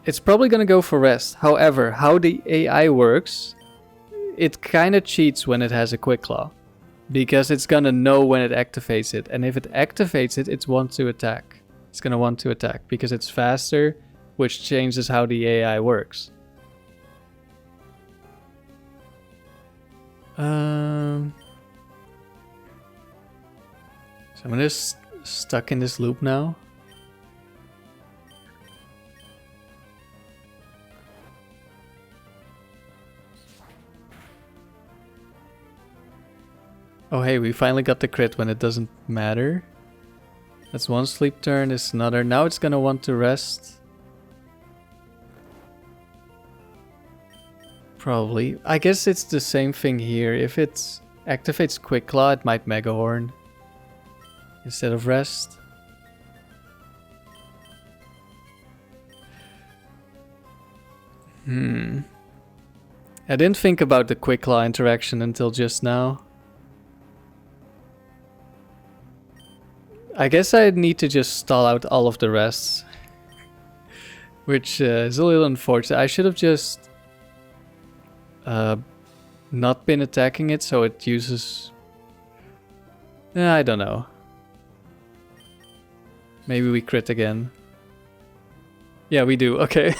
it's probably gonna go for rest. However, how the AI works, it kinda cheats when it has a quick claw. Because it's gonna know when it activates it. And if it activates it, it's want to attack. It's gonna want to attack because it's faster, which changes how the AI works. So I'm just stuck in this loop now. Oh hey, we finally got the crit when it doesn't matter. That's one sleep turn, it's another. Now it's gonna want to rest. Probably. I guess it's the same thing here. If it activates Quick Claw, it might Mega Horn instead of rest. I didn't think about the Quick Claw interaction until just now. I guess I need to just stall out all of the rests. Which is a little unfortunate. I should have just not been attacking it so it uses... I don't know. Maybe we crit again. Yeah, we do. Okay.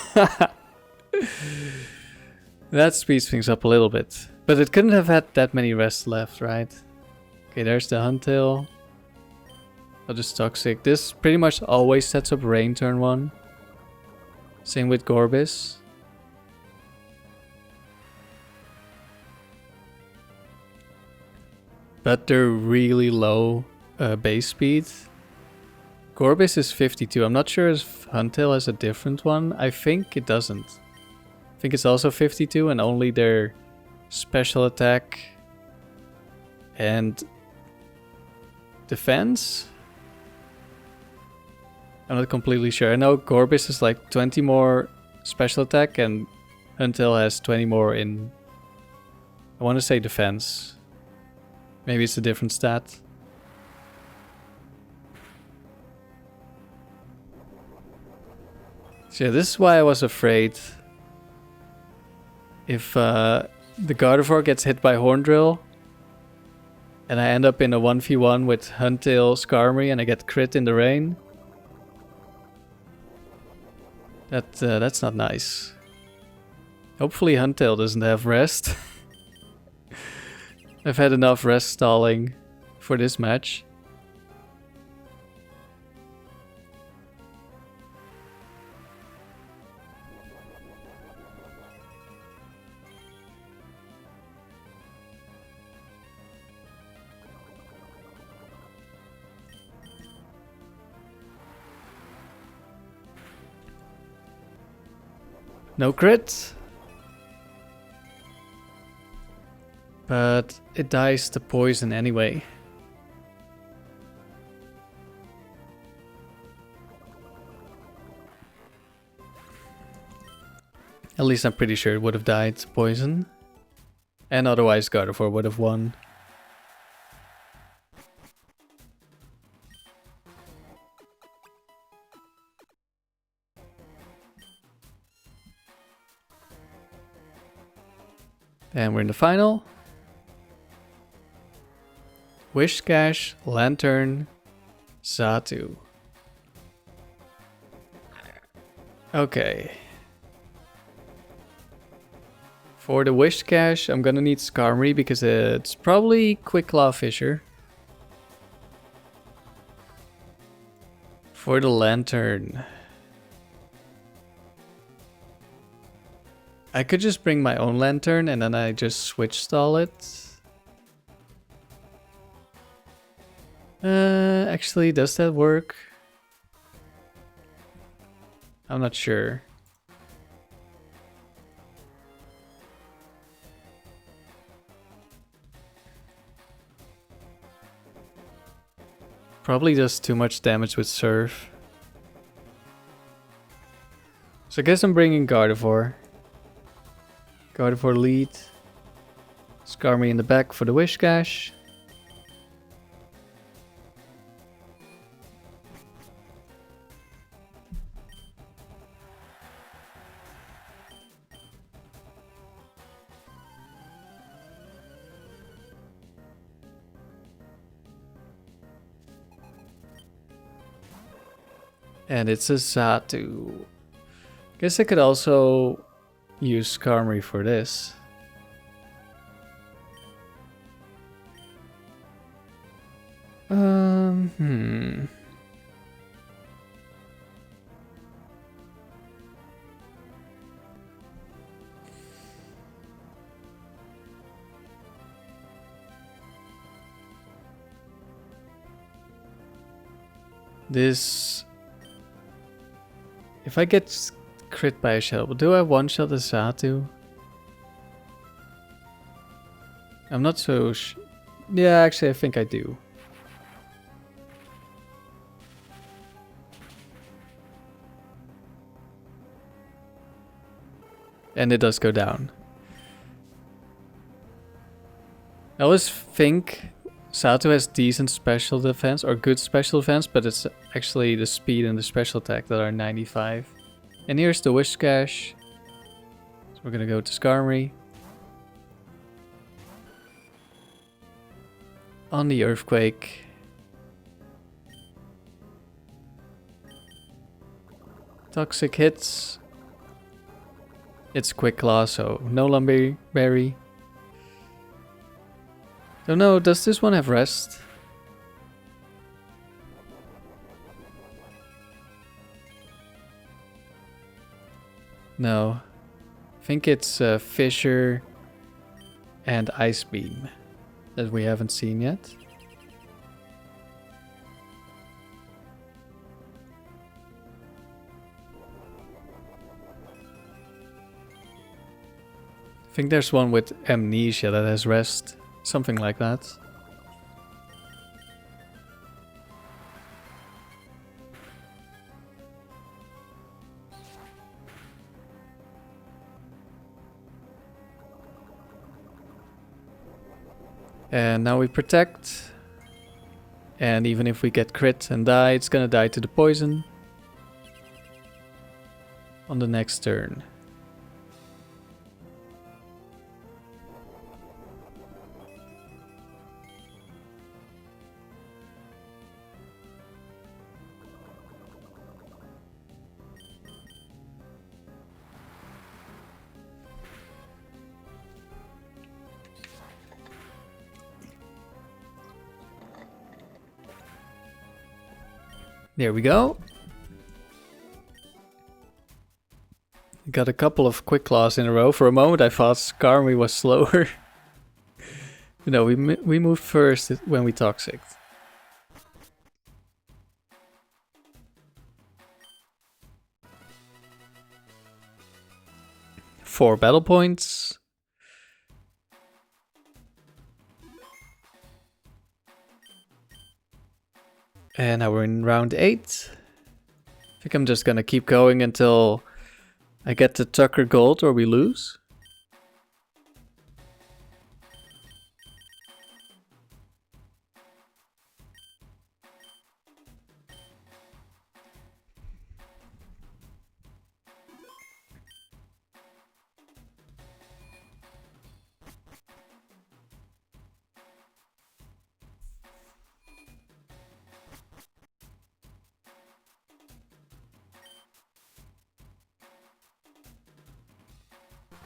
That speeds things up a little bit. But it couldn't have had that many rests left, right? Okay, there's the Huntail. Oh, just Toxic. This pretty much always sets up Rain turn 1. Same with Gorbis. But they're really low base speed. Gorbis is 52. I'm not sure if Huntail has a different one. I think it doesn't. I think it's also 52 and only their special attack and defense. I'm not completely sure. I know Gorbis is like 20 more special attack and Huntail has 20 more in... I want to say defense. Maybe it's a different stat. So yeah, this is why I was afraid. If the Gardevoir gets hit by Horndrill, and I end up in a 1v1 with Huntail, Skarmory, and I get crit in the rain. That's not nice. Hopefully Huntail doesn't have rest. I've had enough rest stalling for this match. No crit. But it dies to poison anyway. At least I'm pretty sure it would have died to poison. And otherwise Gardevoir would have won. And we're in the final. Whiscash, Lanturn, Xatu. Okay. For the Whiscash, I'm gonna need Skarmory because it's probably Quick Claw Fissure. For the Lanturn, I could just bring my own Lanturn and then I just switch stall it. Actually, does that work? I'm not sure. Probably does too much damage with Surf. So I guess I'm bringing Gardevoir. Gardevoir lead. Skarmory in the back for the Whiscash. And it's a Xatu. Guess I could also use Skarmory for this. This... If I get crit by a shell, do I one-shot the Xatu? I'm not so yeah, actually I think I do. And it does go down. I always think Xatu has decent special defense or good special defense, but it's actually the speed and the special attack that are 95. And here's the Whiscash. So we're gonna go to Skarmory. On the Earthquake. Toxic hits. It's Quick Claw, so no Lumberry Berry. Don't know, does this one have rest? No. I think it's Fissure and Ice Beam that we haven't seen yet. I think there's one with Amnesia that has rest. Something like that. And now we protect. And even if we get crit and die, it's gonna die to the poison. on the next turn. There we go. Got a couple of quick claws in a row. For a moment I thought Skarmory was slower. No, we moved first when we toxic. 4 battle points. And now we're in round 8. I think I'm just gonna keep going until I get the Tucker Gold or we lose.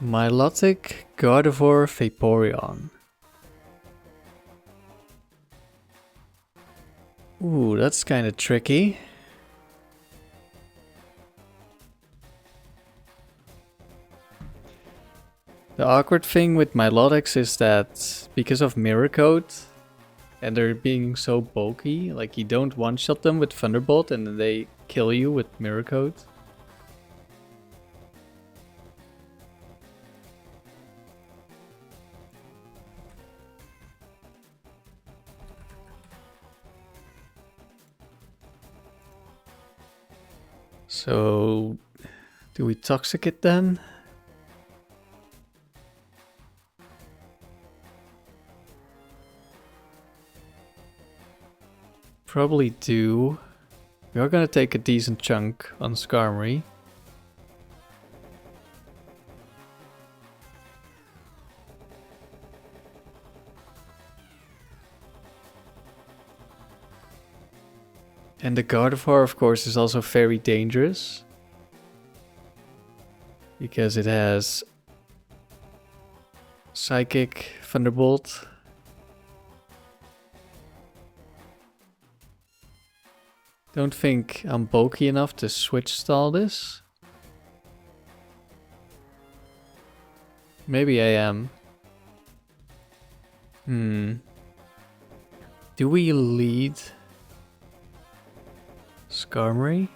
Milotic, Gardevoir, Vaporeon. Ooh, that's kind of tricky. The awkward thing with Milotics is that because of Mirror Coat and they're being so bulky, like you don't one-shot them with Thunderbolt and then they kill you with Mirror Coat. So, do we Toxic it then? Probably do. We are gonna take a decent chunk on Skarmory. And the Gardevoir, of course, is also very dangerous. Because it has Psychic, Thunderbolt. Don't think I'm bulky enough to switch stall this. Maybe I am. Do we lead Skarmory?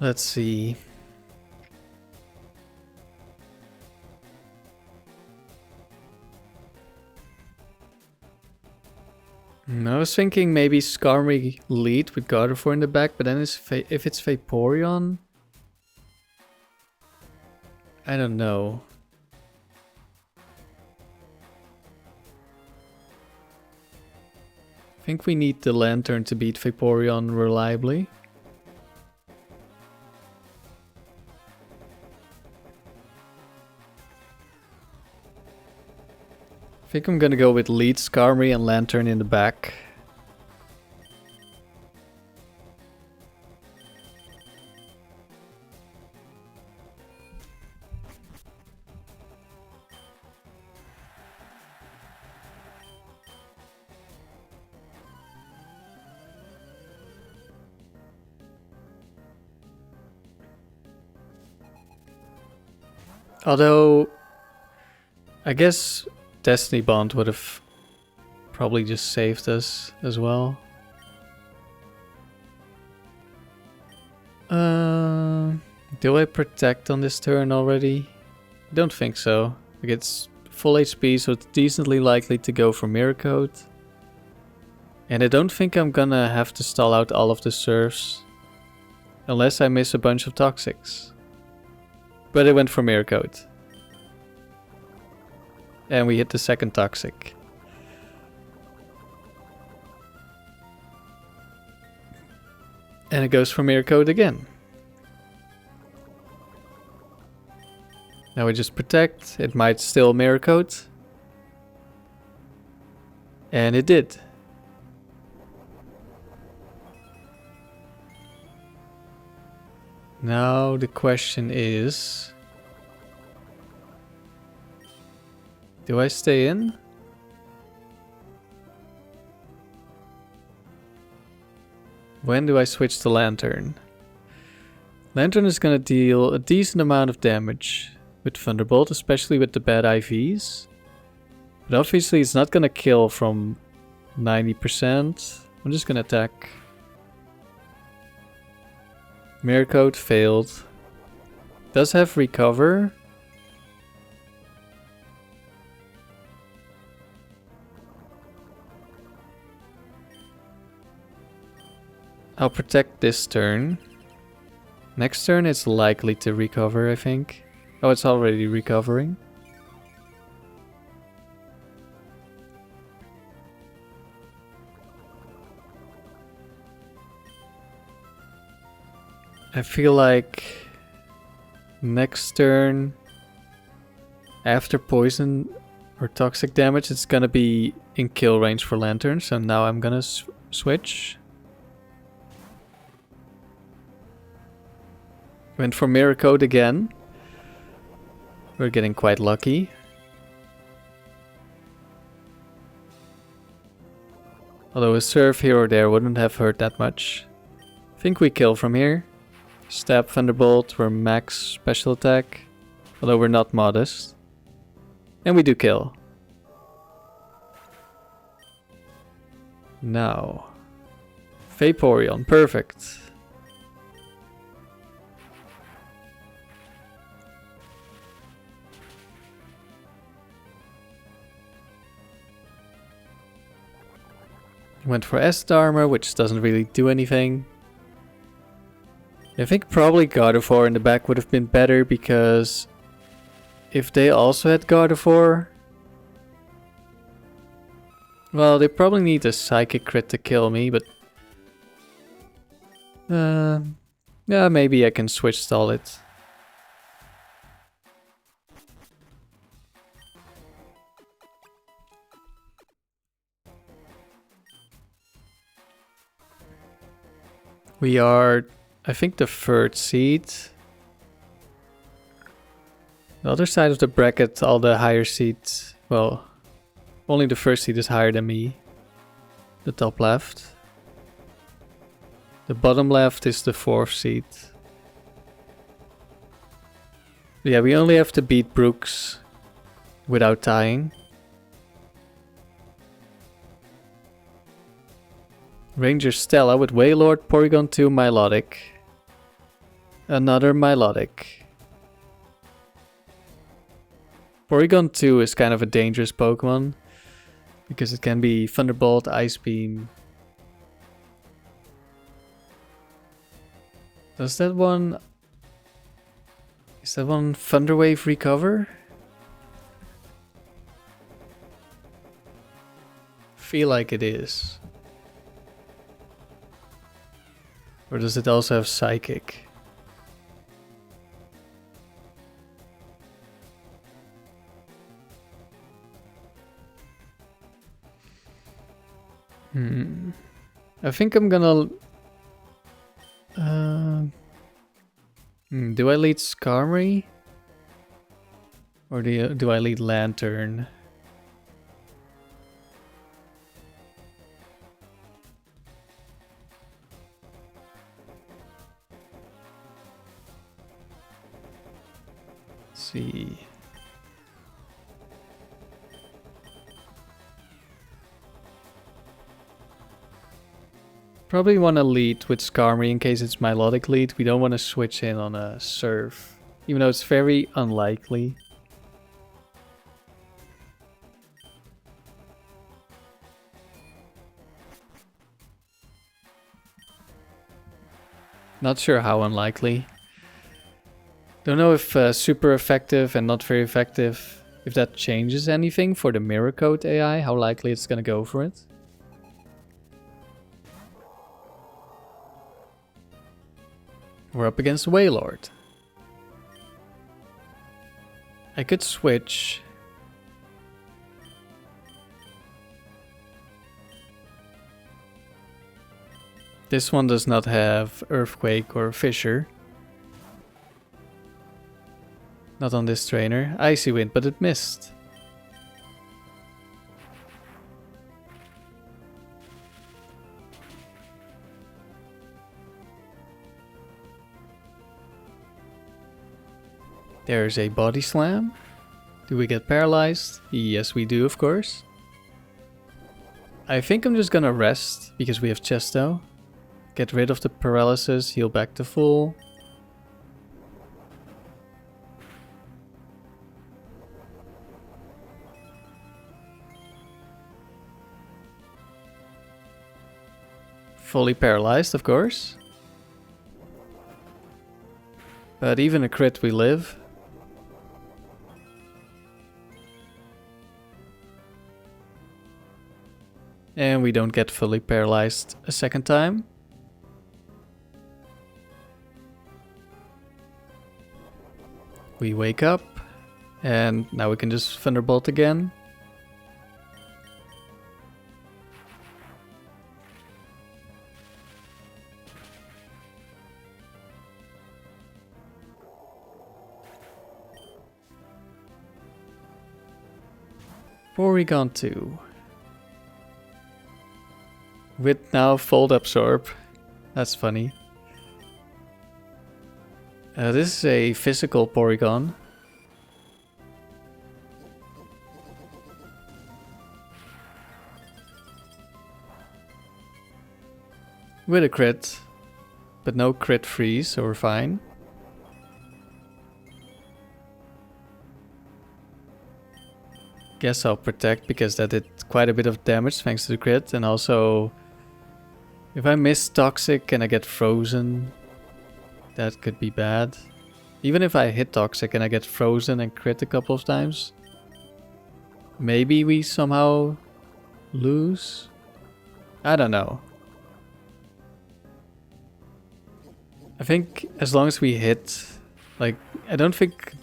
Let's see. I was thinking maybe Skarmory lead with Gardevoir in the back, but then if it's Vaporeon, I don't know. I think we need the Lanturn to beat Vaporeon reliably. I think I'm gonna go with lead Skarmory and Lanturn in the back. Although, I guess Destiny Bond would have probably just saved us as well. Do I protect on this turn already? Don't think so. Like it's full HP, so it's decently likely to go for Mirror Coat. And I don't think I'm gonna have to stall out all of the serfs. Unless I miss a bunch of Toxics. But it went for Mirror Coat. And we hit the second Toxic. And it goes for mirror coat again. Now we just protect. It might still mirror coat. And it did. Now the question is... do I stay in? When do I switch to Lanturn? Lanturn is gonna deal a decent amount of damage with Thunderbolt, especially with the bad IVs. But obviously it's not gonna kill from 90%. I'm just gonna attack. Mirror Coat failed. Does have recover. I'll protect this turn. Next turn it's likely to recover, I think. Oh, it's already recovering. I feel like next turn, after poison or toxic damage, it's gonna be in kill range for Lanturn. So now I'm gonna switch. Went for Mirror Coat again. We're getting quite lucky. Although a Surf here or there wouldn't have hurt that much. I think we kill from here. Stab Thunderbolt, we're max special attack. Although we're not modest. And we do kill. Now. Vaporeon, perfect. Went for Acid Armor, which doesn't really do anything. I think probably Gardevoir in the back would have been better, because if they also had Gardevoir, well, they probably need a Psychic crit to kill me, but yeah, maybe I can switch stall it. We are, I think, the third seed. The other side of the bracket, all the higher seeds, well, only the first seed is higher than me. The top left. The bottom left is the fourth seed. Yeah, we only have to beat Brooks without tying. Ranger Stella with Wailord, Porygon 2, Milotic. Another Milotic. Porygon 2 is kind of a dangerous Pokemon, because it can be Thunderbolt, Ice Beam. Does that one... is that one Thunder Wave recover? Feel like it is. Or does it also have Psychic? I think I'm gonna... do I lead Skarmory? Or do I lead Lanturn? See. Probably want to lead with Skarmory in case it's Milotic lead. We don't want to switch in on a Surf, even though it's very unlikely. Not sure how unlikely. Don't know if super effective and not very effective, if that changes anything for the Mirror Coat AI, how likely it's gonna go for it. We're up against Wailord. I could switch. This one does not have Earthquake or Fissure. Not on this trainer. Icy Wind, but it missed. There's a Body Slam. Do we get paralyzed? Yes, we do, of course. I think I'm just gonna rest because we have Chesto. Get rid of the paralysis, heal back to full. Fully paralyzed, of course. But even a crit we live. And we don't get fully paralyzed a second time. We wake up. And now we can just Thunderbolt again. Porygon 2. With now Fold Absorb. That's funny. This is a physical Porygon. With a crit. But no crit freeze, so we're fine. Guess I'll protect because that did quite a bit of damage thanks to the crit. And also, if I miss Toxic and I get frozen, that could be bad. Even if I hit Toxic and I get frozen and crit a couple of times, maybe we somehow lose? I don't know. I think as long as we hit, like, I don't think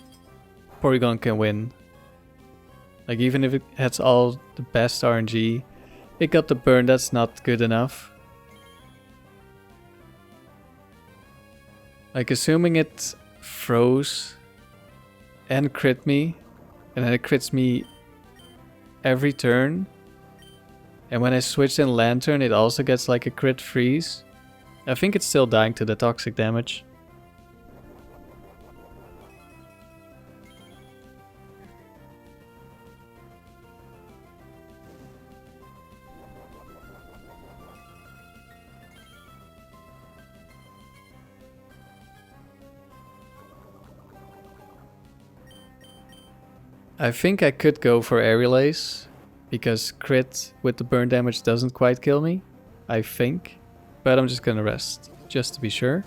Porygon can win. Like, even if it has all the best RNG, it got the burn, that's not good enough. Like, assuming it froze and crit me, and then it crits me every turn, and when I switch in Lanturn it also gets like a crit freeze, I think it's still dying to the toxic damage. I think I could go for Aerial Ace, because crit with the burn damage doesn't quite kill me, I think. But I'm just gonna rest, just to be sure.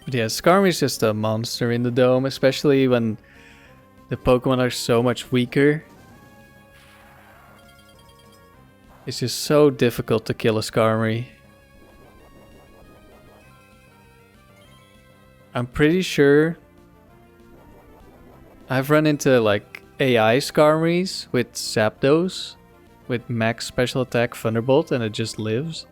But yeah, Skarmory is just a monster in the dome, especially when the Pokemon are so much weaker. It's just so difficult to kill a Skarmory. I'm pretty sure I've run into like AI Skarmories with Zapdos, with max special attack Thunderbolt, and it just lives.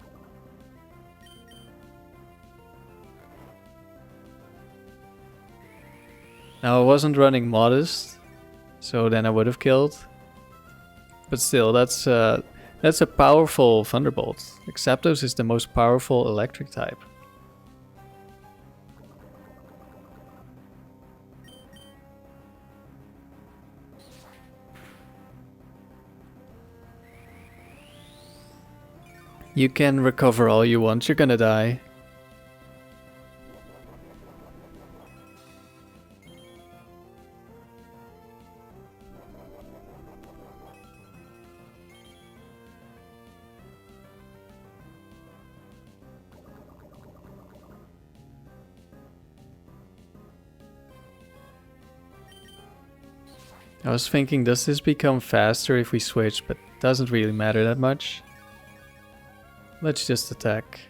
Now I wasn't running Modest, so then I would have killed. But still, that's a powerful Thunderbolt. Zapdos is the most powerful electric type. You can recover all you want, you're gonna die. I was thinking, does this become faster if we switch? But it doesn't really matter that much. Let's just attack.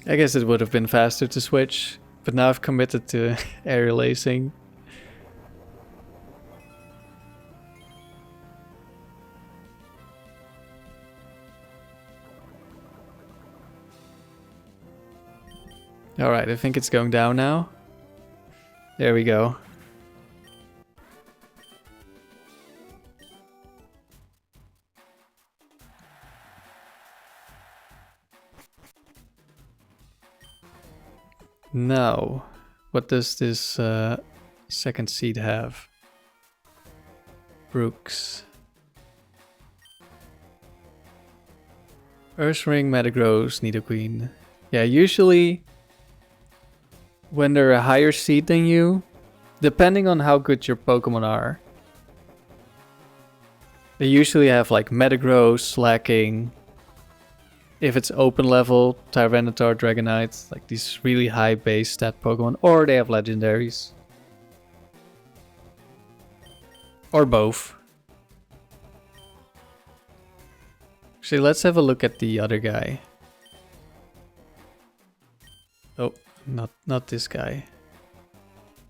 I guess it would have been faster to switch, but now I've committed to aerial lacing. Alright, I think it's going down now. There we go. Now, what does this second seed have? Brooks. Earth Ring, Metagross, Nidoqueen. Yeah, usually when they're a higher seed than you, depending on how good your Pokemon are, they usually have like Metagross, Slacking. If it's open level, Tyranitar, Dragonite, like these really high base stat Pokemon, or they have legendaries. Or both. Actually, let's have a look at the other guy. Oh, not this guy.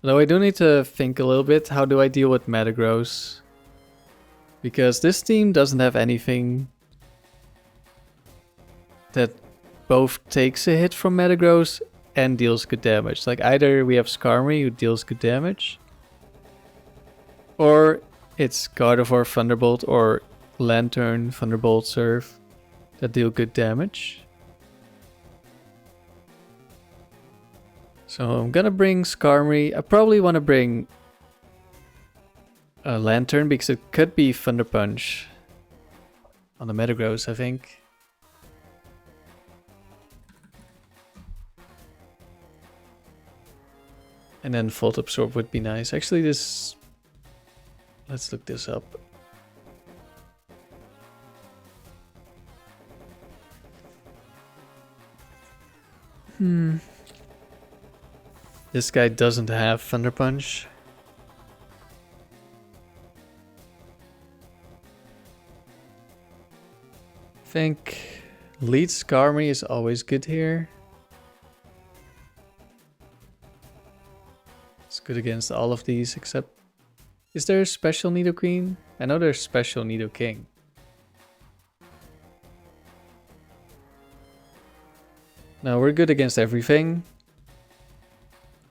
Though I do need to think a little bit, how do I deal with Metagross? Because this team doesn't have anything that both takes a hit from Metagross and deals good damage. Like either we have Skarmory who deals good damage, or it's Gardevoir, Thunderbolt, or Lanturn, Thunderbolt, Surf that deal good damage. So I'm gonna bring Skarmory. I probably want to bring a Lanturn because it could be Thunder Punch on the Metagross, I think. And then Volt Absorb would be nice. Actually, this... Let's look this up. This guy doesn't have Thunder Punch. I think Lead Skarmory is always good here. It's good against all of these except... Is there a special Nidoqueen? I know there's special Nidoking. No, we're good against everything.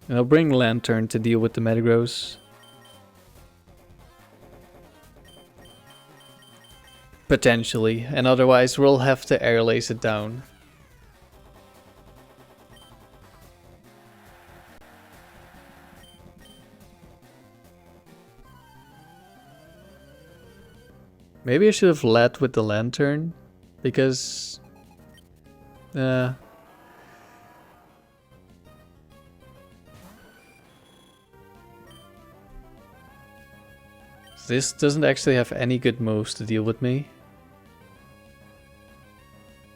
And I'll bring Lanturn to deal with the Metagross. Potentially, and otherwise we'll have to air lace it down. Maybe I should have led with the Lanturn, because this doesn't actually have any good moves to deal with me.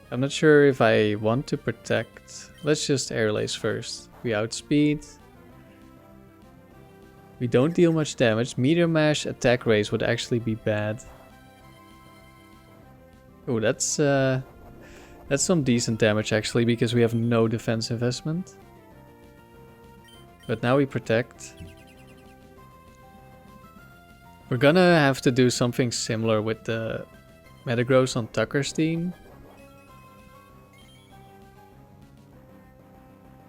I'm not sure if I want to protect. Let's just air lace first. We outspeed. We don't deal much damage. Meteor Mash attack raise would actually be bad. Oh, that's some decent damage actually, because we have no defense investment. But now we protect. We're gonna have to do something similar with the Metagross on Tucker's team.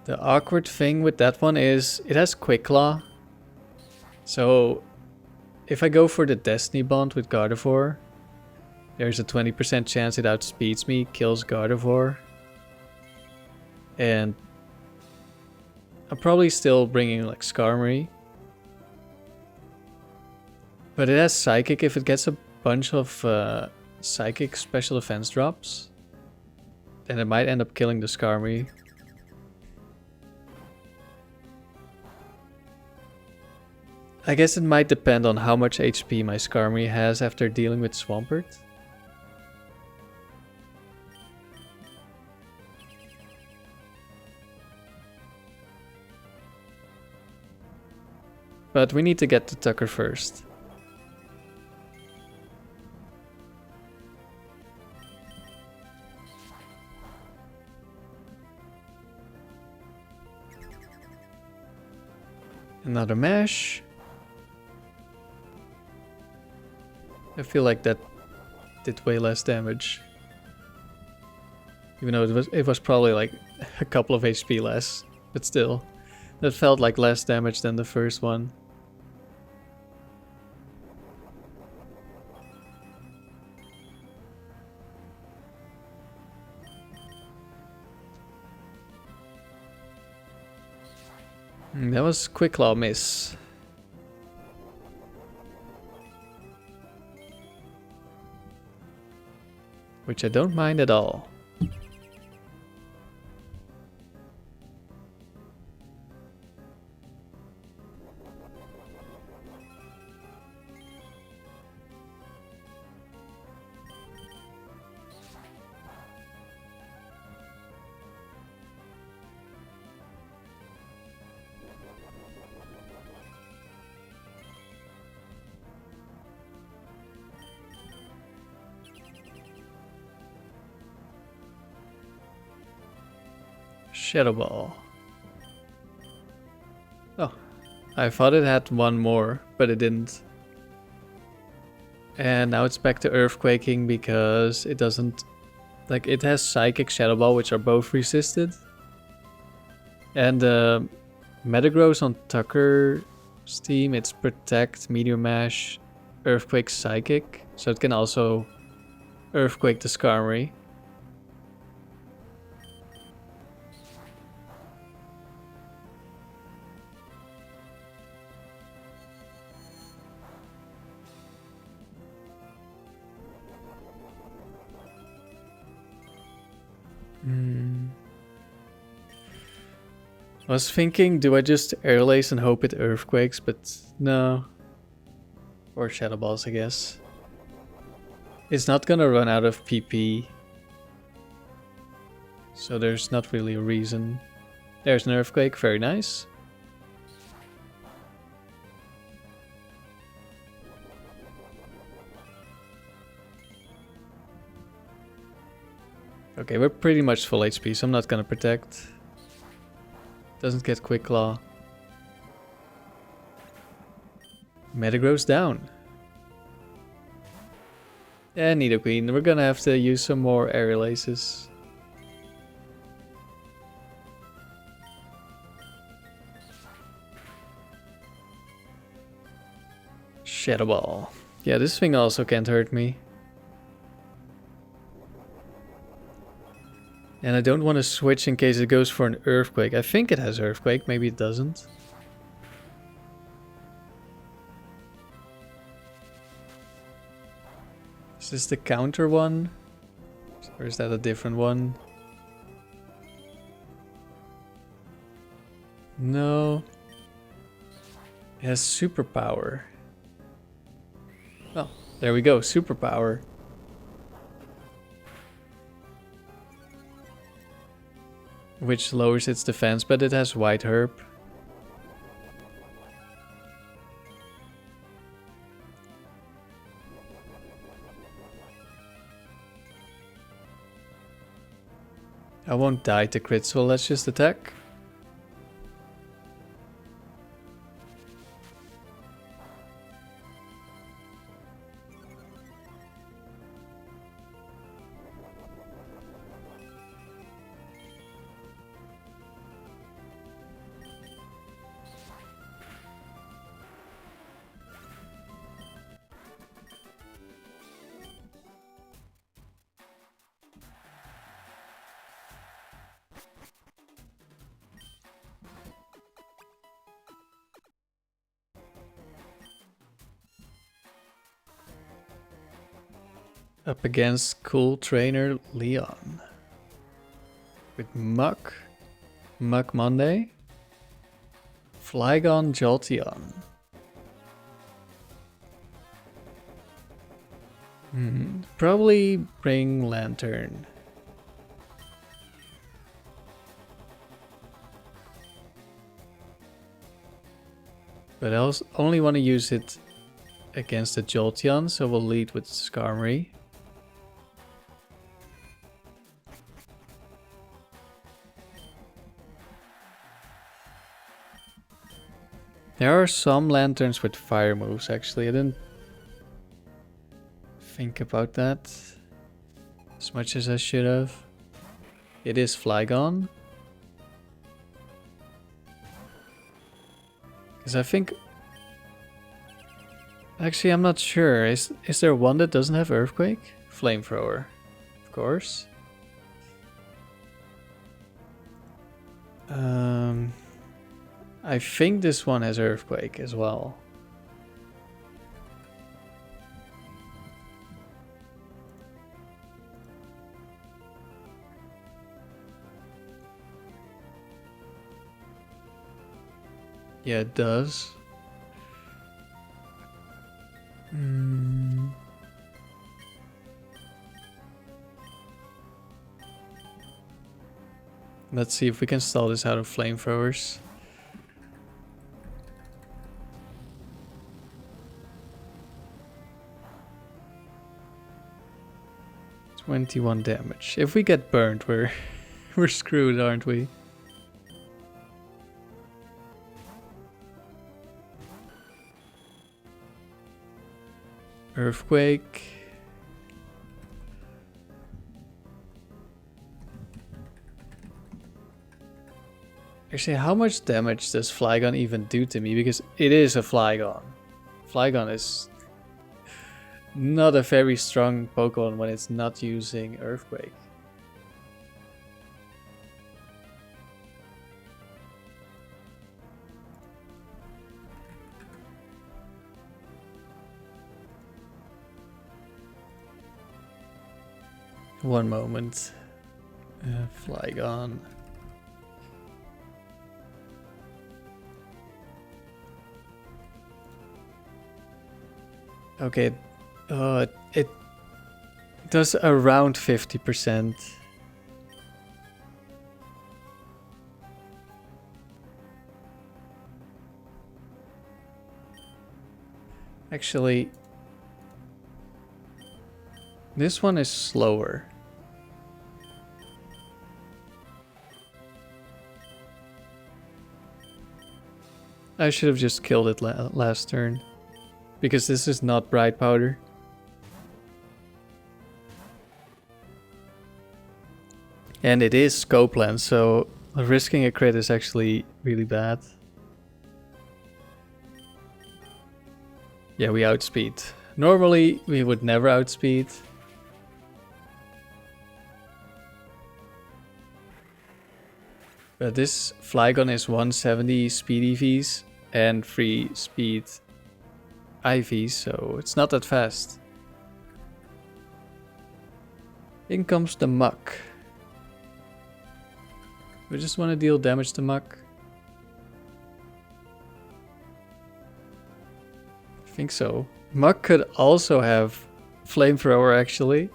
The awkward thing with that one is it has Quick Claw. So if I go for the Destiny Bond with Gardevoir, there's a 20% chance it outspeeds me, kills Gardevoir. And I'm probably still bringing like Skarmory. But it has Psychic. If it gets a bunch of Psychic special defense drops, then it might end up killing the Skarmory. I guess it might depend on how much HP my Skarmory has after dealing with Swampert. But we need to get to Tucker first. Another mash. I feel like that did way less damage. Even though it was probably like a couple of HP less. But still, that felt like less damage than the first one. That was Quick Claw miss. Which I don't mind at all. Shadow Ball. Oh, I thought it had one more, but it didn't. And now it's back to Earthquaking because it doesn't... Like, it has Psychic, Shadow Ball, which are both resisted. And Metagross on Tucker's team, it's Protect, Meteor Mash, Earthquake, Psychic. So it can also Earthquake the Skarmory. I was thinking, do I just Air Lace and hope it Earthquakes, but no. Or Shadow Balls, I guess. It's not gonna run out of PP. So there's not really a reason. There's an Earthquake, very nice. Okay, we're pretty much full HP, so I'm not gonna protect. Doesn't get Quick Claw. Metagross down. And Nidoqueen. We're gonna have to use some more Aerial Aces. Shadow Ball. Yeah, this thing also can't hurt me. And I don't want to switch in case it goes for an Earthquake. I think it has Earthquake, maybe it doesn't. Is this the counter one? Or is that a different one? No. It has Superpower. Oh, there we go, Superpower. Which lowers its defense, but it has White Herb. I won't die to crit, so let's just attack. Up against Cool Trainer Leon. With Muck, Muck Monday, Flygon Jolteon. Probably bring Lanturn. But I only want to use it against the Jolteon, so we'll lead with Skarmory. There are some Lanturns with fire moves, actually. I didn't think about that as much as I should have. It is Flygon. Because I think... Actually, I'm not sure. Is there one that doesn't have Earthquake? Flamethrower, of course. I think this one has Earthquake as well. Yeah, it does. Let's see if we can stall this out of flamethrowers. $21 damage. If we get burned, we're screwed, aren't we? Earthquake. Actually, how much damage does Flygon even do to me? Because it is a Flygon. Flygon is not a very strong Pokemon when it's not using Earthquake. One moment. Flygon. Okay, it does around 50%. Actually, this one is slower. I should have just killed it last turn. Because this is not bright powder. And it is scope lens, so risking a crit is actually really bad. Yeah, we outspeed. Normally, we would never outspeed. But this Flygon is 170 speed EVs and 3 speed IV, so it's not that fast. In comes the Muck. We just want to deal damage to Muck. I think so. Muck could also have Flamethrower actually.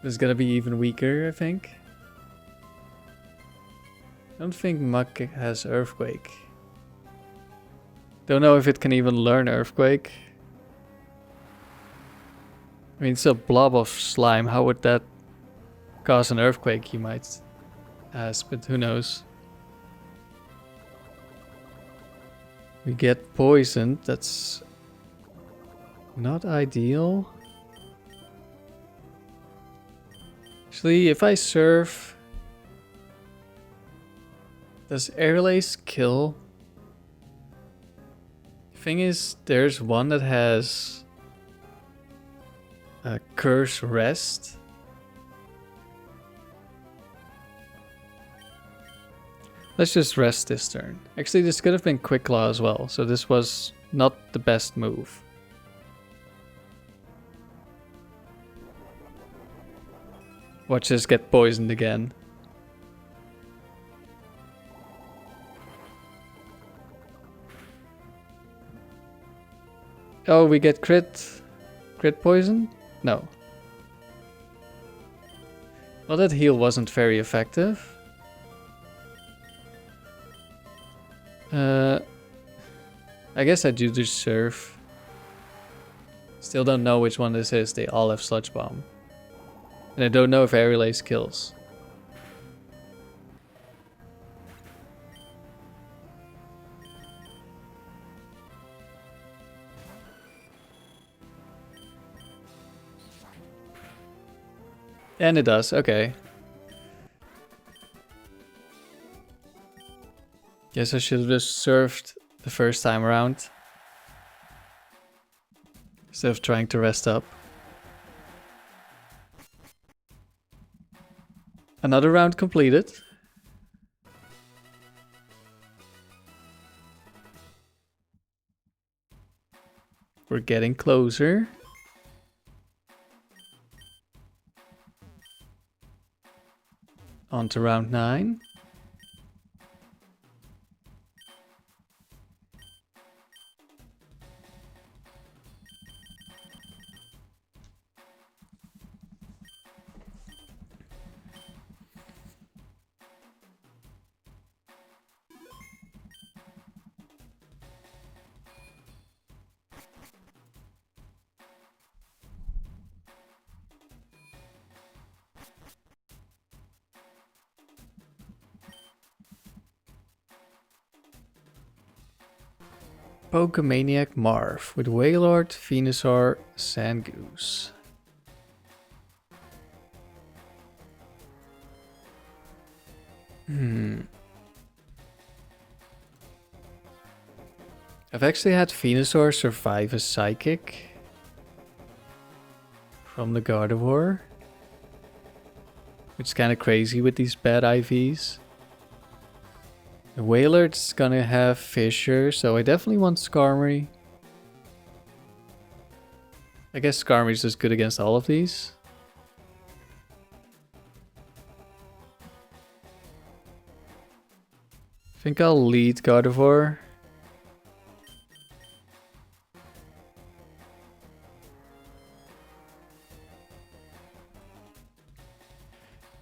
It's gonna be even weaker, I think. I don't think Muck has Earthquake. Don't know if it can even learn Earthquake. I mean, it's a blob of slime. How would that cause an earthquake, you might ask, but who knows. We get poisoned. That's not ideal. Actually, if I surf... Does Airlace kill? Thing is, there's one that has a Curse Rest. Let's just rest this turn. Actually, this could have been Quick Claw as well, so this was not the best move. Watch us get poisoned again. Oh, we get crit poison? No. Well, that heal wasn't very effective. I guess I do deserve. Still don't know which one this is. They all have Sludge Bomb. And I don't know if Air Relays kills. And it does, okay. Guess I should have just served the first time around. Instead of trying to rest up. Another round completed. We're getting closer. On to round 9. Pokemaniac Marv with Wailord, Venusaur, Zangoose. I've actually had Venusaur survive a Psychic from the Gardevoir. Which is kind of crazy with these bad IVs. The Wailord's gonna have Fissure, so I definitely want Skarmory. I guess Skarmory's just good against all of these. I think I'll lead Gardevoir.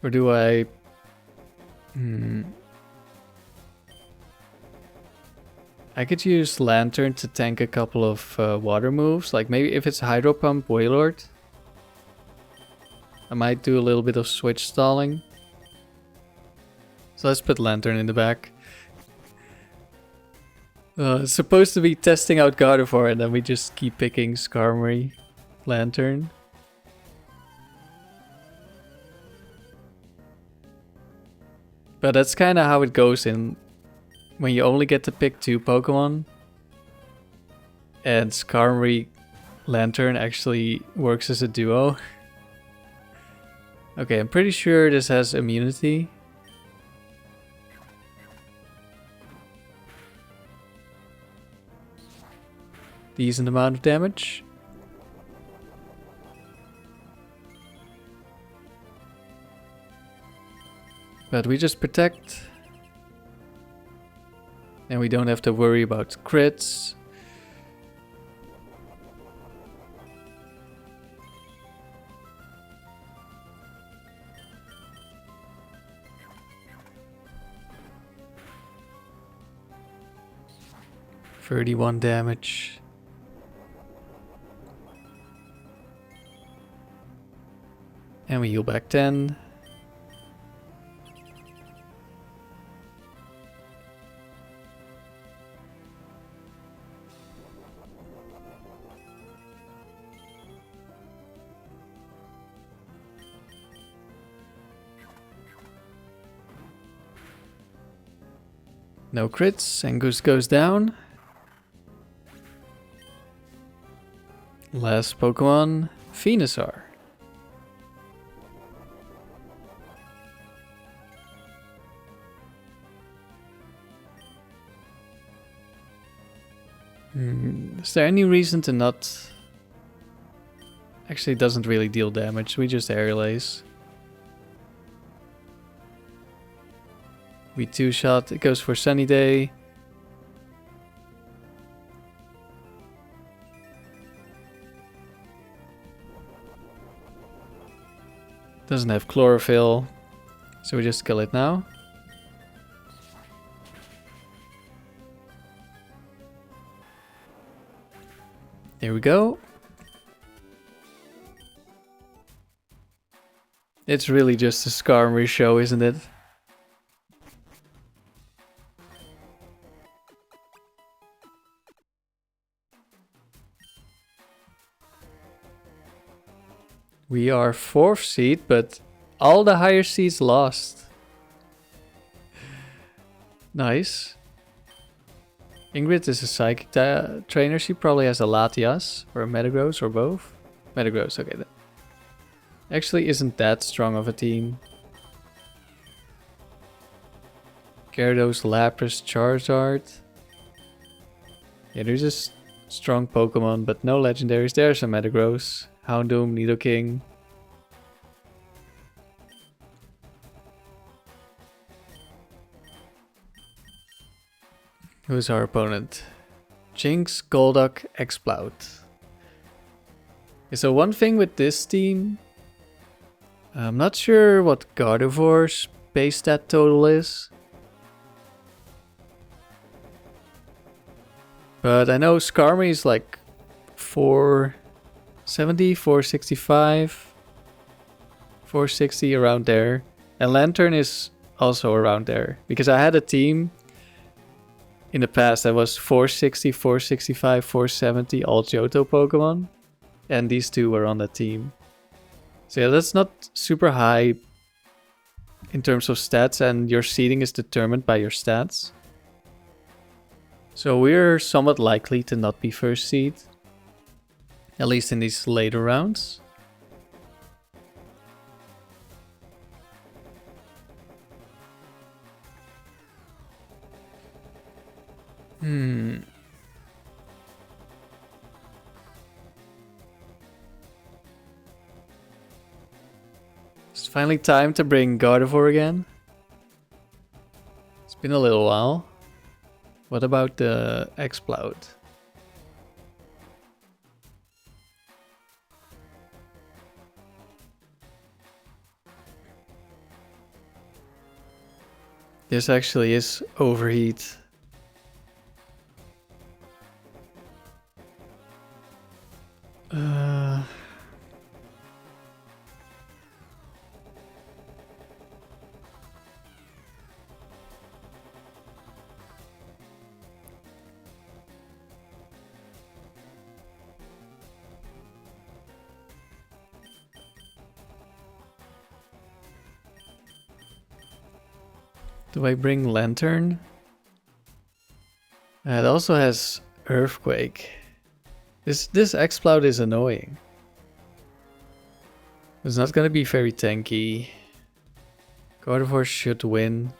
Or do I... I could use Lanturn to tank a couple of water moves. Like maybe if it's Hydro Pump Wailord. I might do a little bit of switch stalling. So let's put Lanturn in the back. It's supposed to be testing out Gardevoir and then we just keep picking Skarmory, Lanturn. But that's kind of how it goes in when you only get to pick 2 Pokemon. And Skarmory Lanturn actually works as a duo. Okay, I'm pretty sure this has immunity. Decent amount of damage. But we just protect. And we don't have to worry about crits. $31 damage. And we heal back 10. No crits, Zangoose goes down. Last Pokemon, Venusaur. Is there any reason to not... Actually, it doesn't really deal damage, we just air relays. We two-shot. It goes for Sunny Day. Doesn't have chlorophyll, so we just kill it now. There we go. It's really just a Skarmory show, isn't it? We are 4th seed, but all the higher seeds lost. Nice. Ingrid is a psychic trainer. She probably has a Latias or a Metagross or both. Metagross, okay. That actually isn't that strong of a team. Gyarados, Lapras, Charizard. Yeah, there's a strong Pokemon, but no legendaries. There's a Metagross. Houndoom, Nidoking. Who's our opponent? Jinx, Golduck, Exploud. Okay, so one thing with this team, I'm not sure what Gardevoir's base stat total is. But I know Skarmory is like 470, 465, 460 around there. And Lanturn is also around there. Because I had a team in the past that was 460, 465, 470 all Johto Pokemon. And these two were on that team. So yeah, that's not super high in terms of stats, and your seeding is determined by your stats. So we're somewhat likely to not be 1st seed. At least in these later rounds. It's finally time to bring Gardevoir again. It's been a little while. What about the Exploud? This actually is overheat. Do I bring Lanturn? It also has Earthquake. This Exploud is annoying. It's not gonna be very tanky. Gardevoir should win.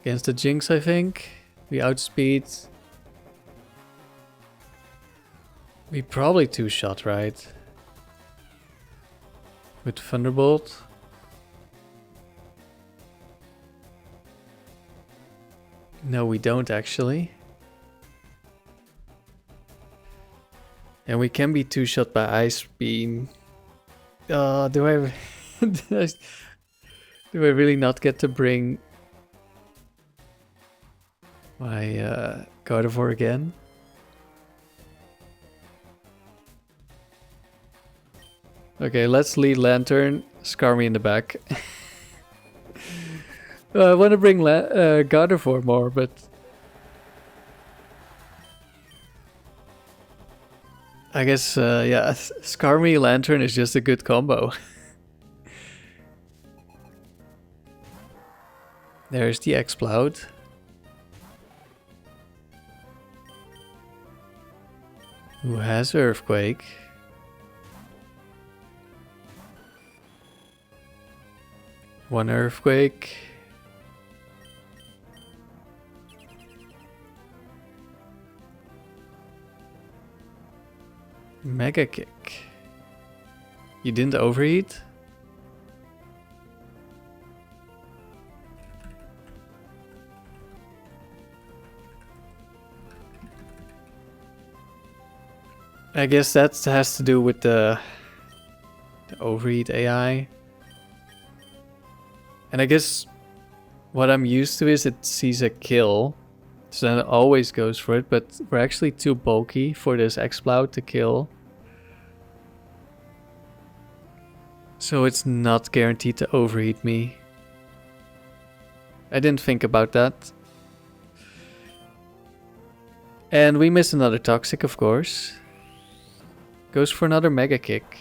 Against the Jinx, I think. We outspeed. We probably two-shot, right? With Thunderbolt. No, we don't actually. And we can be two-shot by Ice Beam. Do I do I really not get to bring my Gardevoir again? Okay, let's lead Lanturn, Skarmory in the back. I want to bring Gardevoir more, but I guess, yeah, Skarmory Lanturn is just a good combo. There's the Exploud. Who has Earthquake. One Earthquake. Mega Kick. You didn't overheat? I guess that has to do with the overheat AI. And I guess what I'm used to is it sees a kill, so then it always goes for it, but we're actually too bulky for this Exploud to kill. So it's not guaranteed to overheat me. I didn't think about that. And we miss another Toxic, of course. Goes for another Mega Kick.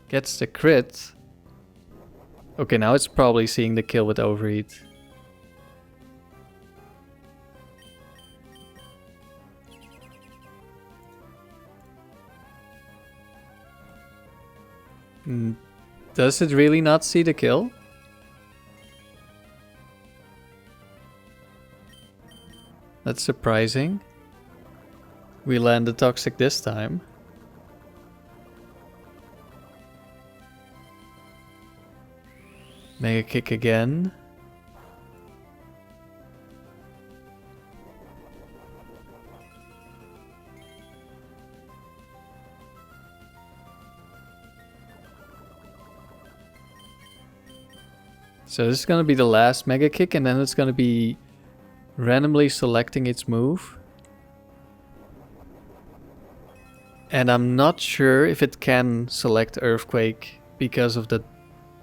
Gets the crit. Okay, now it's probably seeing the kill with overheat. Does it really not see the kill? That's surprising. We land the Toxic this time. Mega Kick again. So this is going to be the last Mega Kick, and then it's going to be randomly selecting its move. And I'm not sure if it can select Earthquake because of the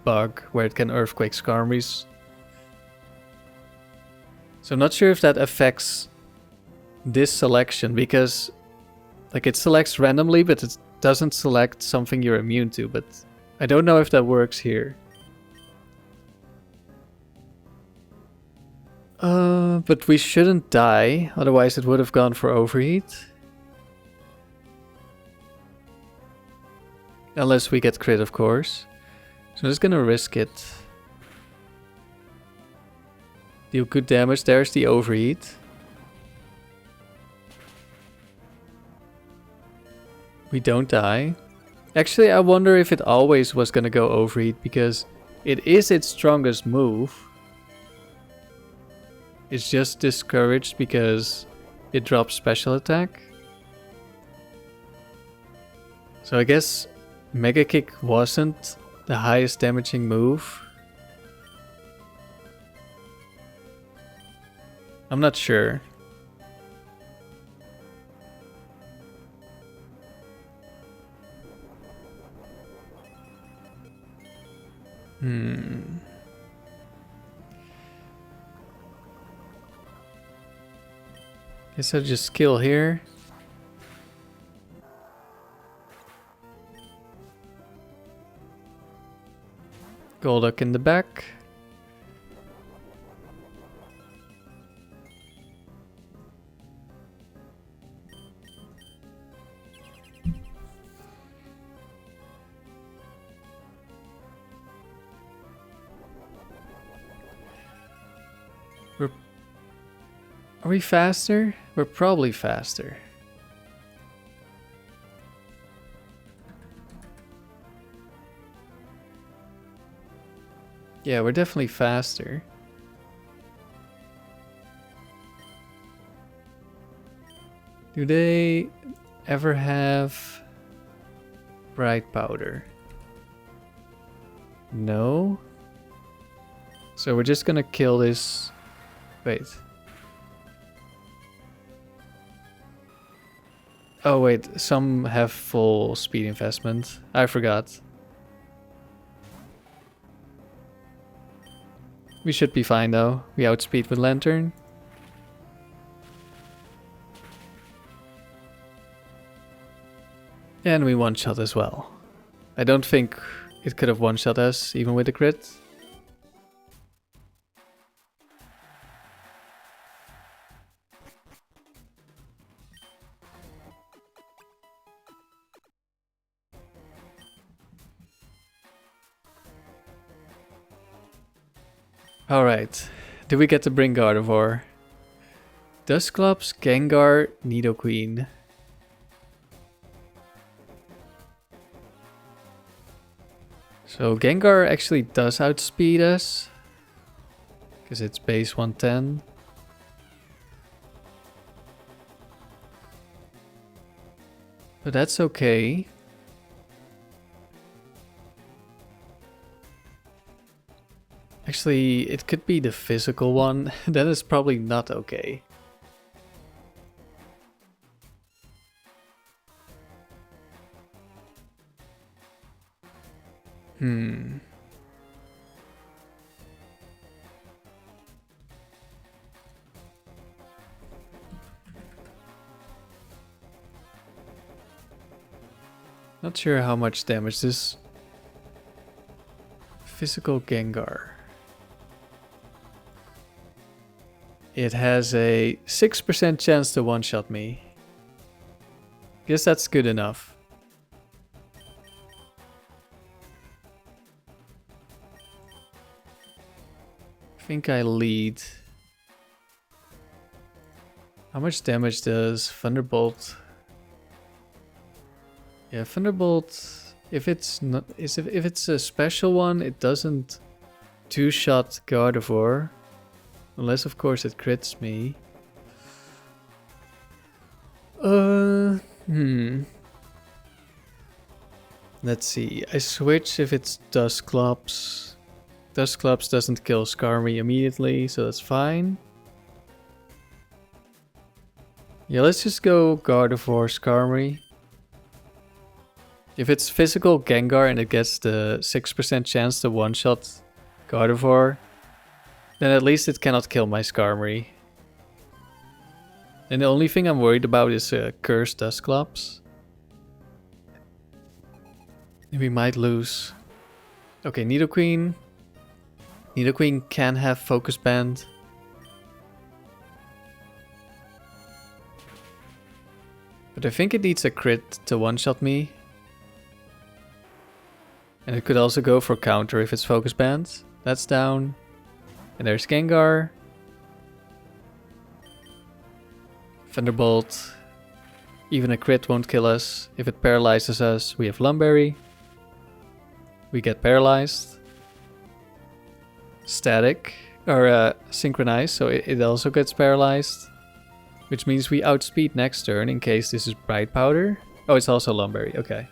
bug where it can Earthquake Skarmorys. So I'm not sure if that affects this selection, because like it selects randomly, but it doesn't select something you're immune to. But I don't know if that works here. But we shouldn't die, otherwise it would have gone for overheat. Unless we get crit, of course. So I'm just gonna risk it. Deal good damage, there's the overheat. We don't die. Actually, I wonder if it always was gonna go overheat, because it is its strongest move. It's just discouraged because it drops special attack. So I guess Mega Kick wasn't the highest damaging move. I'm not sure. Guess I'll just kill here. Golduck in the back. Are we faster? We're probably faster. Yeah, we're definitely faster. Do they ever have bright powder? No. So we're just gonna kill this. Wait. Oh wait, some have full speed investment. I forgot. We should be fine though. We outspeed with Lanturn. And we one-shot as well. I don't think it could have one-shot us, even with a crit. Alright, do we get to bring Gardevoir? Dusclops, Gengar, Nidoqueen. So Gengar actually does outspeed us, because it's base 110. But that's okay. Actually, it could be the physical one. That is probably not okay. Not sure how much damage this physical Gengar. It has a 6% chance to one-shot me. Guess that's good enough. I think I lead. How much damage does Thunderbolt? Yeah, Thunderbolt. If it's not, if it's a special one, it doesn't two-shot Gardevoir, unless of course it crits me. Let's see. I switch if it's Dusclops. Dusclops doesn't kill Skarmory immediately, so that's fine. Yeah, let's just go Gardevoir Skarmory. If it's physical Gengar and it gets the 6% chance to one-shot Gardevoir, then at least it cannot kill my Skarmory. And the only thing I'm worried about is Cursed Dusclops. We might lose. Okay, Nidoqueen. Nidoqueen can have Focus Band. But I think it needs a crit to one-shot me. And it could also go for counter if it's Focus Band. That's down. And there's Gengar. Thunderbolt. Even a crit won't kill us. If it paralyzes us, we have Lumberry. We get paralyzed. Static. Or synchronized, so it also gets paralyzed. Which means we outspeed next turn in case this is Bright Powder. Oh, it's also Lumberry. Okay.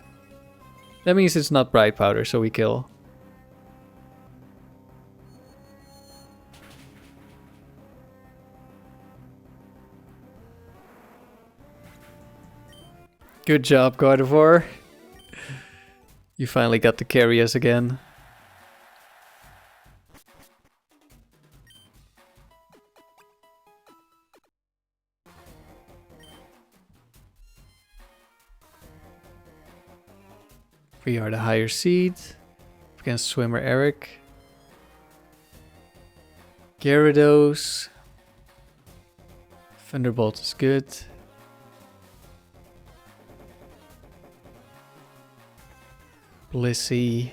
That means it's not Bright Powder, so we kill. Good job, Gardevoir. You finally got to carry us again. We are the higher seed against Swimmer Eric. Gyarados. Thunderbolt is good. Blissey.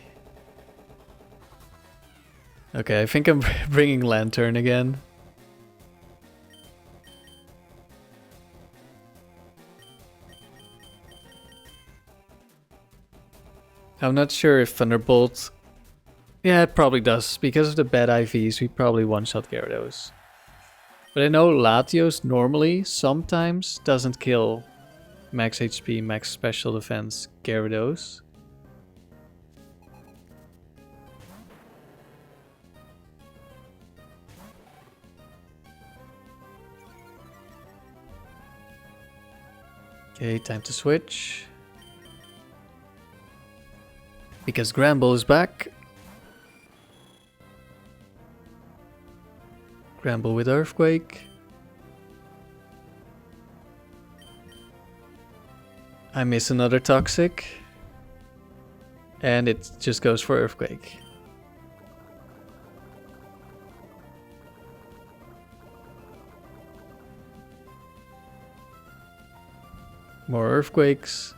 Okay, I think I'm bringing Lanturn again. I'm not sure if Thunderbolt... Yeah, it probably does. Because of the bad IVs, we probably one-shot Gyarados. But I know Latios normally, sometimes, doesn't kill max HP, max special defense Gyarados. Okay, time to switch. Because Gramble is back. Gramble with Earthquake. I miss another Toxic. And it just goes for Earthquake. More Earthquakes.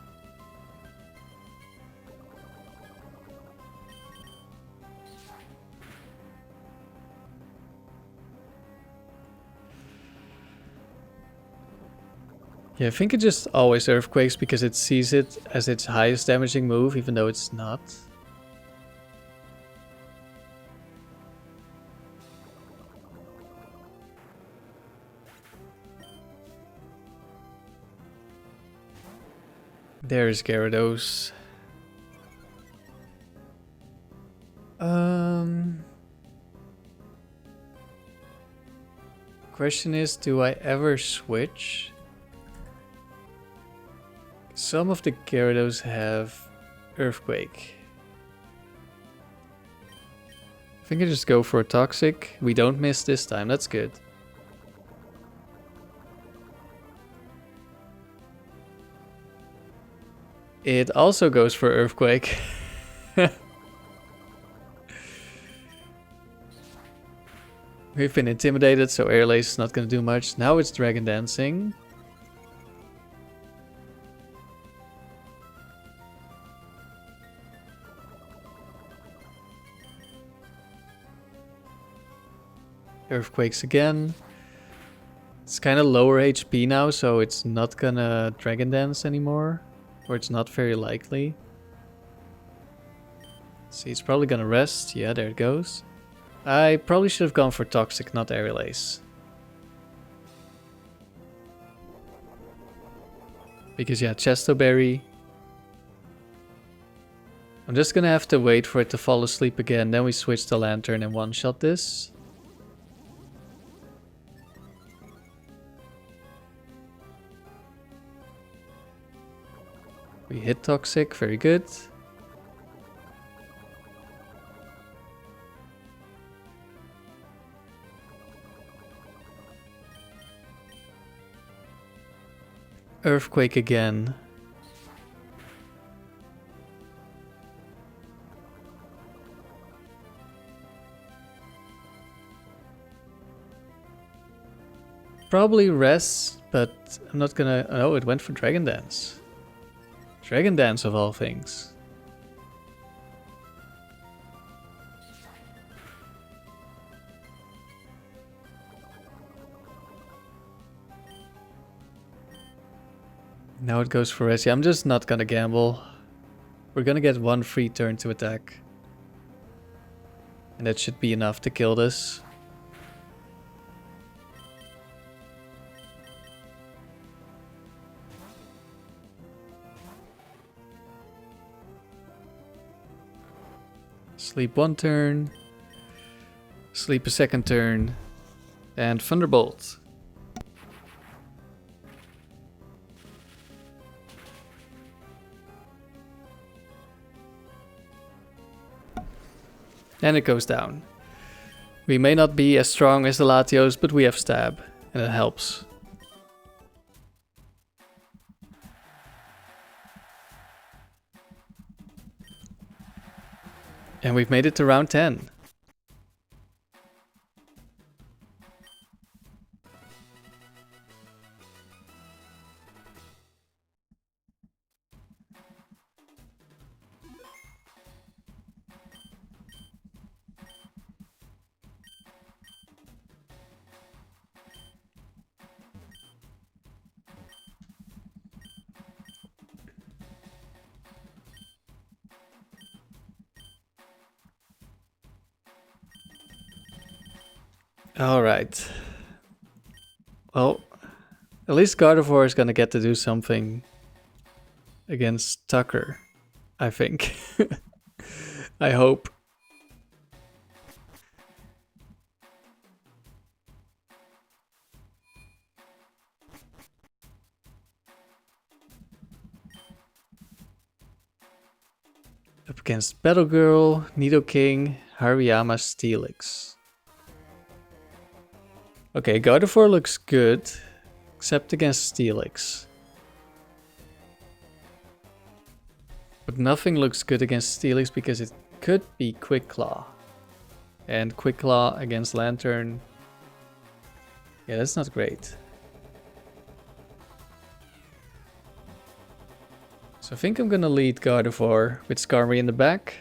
Yeah, I think it just always Earthquakes because it sees it as its highest damaging move, even though it's not. There's Gyarados. Question is, do I ever switch? Some of the Gyarados have Earthquake. I think I just go for a Toxic. We don't miss this time, that's good. It also goes for Earthquake. We've been intimidated, so Air Lace is not going to do much. Now it's Dragon Dancing. Earthquakes again. It's kind of lower HP now, so it's not gonna Dragon Dance anymore. Or it's not very likely. See, it's probably gonna rest. Yeah, there it goes. I probably should have gone for Toxic, not Aerial Ace. Because yeah, Chesto Berry. I'm just gonna have to wait for it to fall asleep again, then we switch to Lanturn and one-shot this. We hit Toxic, very good. Earthquake again. Probably rest, but I'm not gonna... Oh, it went for Dragon Dance. Dragon Dance of all things. Now it goes for Rescue. I'm just not gonna gamble. We're gonna get one free turn to attack. And that should be enough to kill this. Sleep one turn. Sleep a second turn. And Thunderbolt. And it goes down. We may not be as strong as the Latios, but we have Stab. And it helps. And we've made it to round 10. Alright. Well, at least Gardevoir is gonna get to do something against Tucker, I think. I hope. Up against Battle Girl, Nidoking, Hariyama, Steelix. Okay, Gardevoir looks good, except against Steelix. But nothing looks good against Steelix because it could be Quick Claw. And Quick Claw against Lanturn. Yeah, that's not great. So I think I'm gonna lead Gardevoir with Skarmory in the back.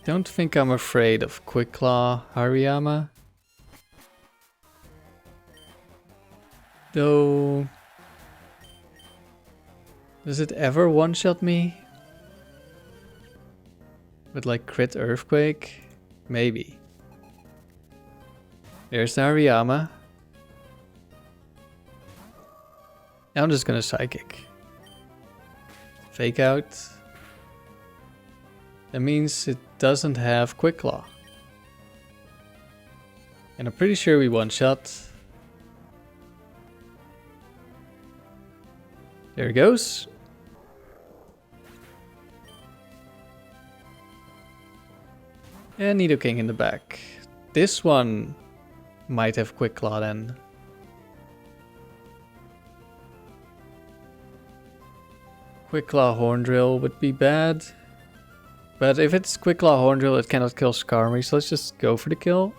Don't think I'm afraid of Quick Claw Hariyama. Though... Does it ever one-shot me? With like crit Earthquake? Maybe. There's the Hariyama. Now I'm just gonna Psychic. Fake out. That means it doesn't have Quick Claw. And I'm pretty sure we one-shot. There it goes. And Nidoking in the back. This one might have Quick Claw then. Quick Claw Horn Drill would be bad. But if it's Quick Claw Horn Drill, it cannot kill Skarmory, so let's just go for the kill.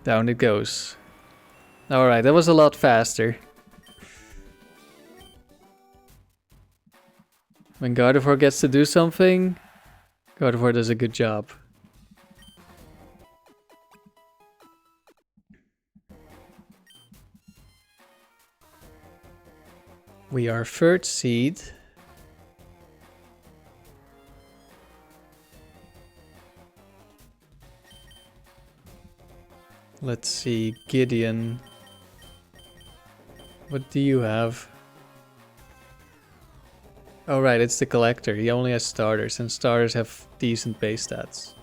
Down it goes. Alright, that was a lot faster. When Gardevoir gets to do something, Gardevoir does a good job. We are third seed. Let's see, Gideon. What do you have? Oh right, it's the collector. He only has starters, and starters have decent base stats.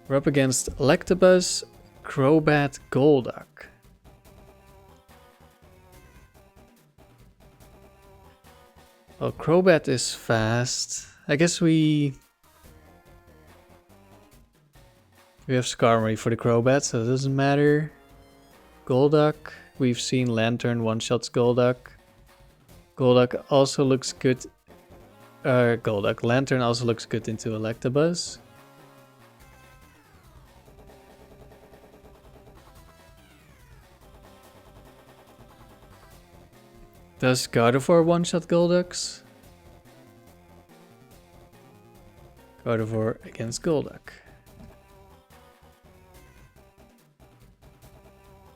We're up against Electabuzz, Crobat, Golduck. Well, Crobat is fast. I guess we have Skarmory for the Crobat, so it doesn't matter. Golduck. We've seen Lanturn one-shots Golduck. Golduck also looks good. Golduck. Lanturn also looks good into Electabuzz. Does Gardevoir one-shot Golducks? Gardevoir against Golduck.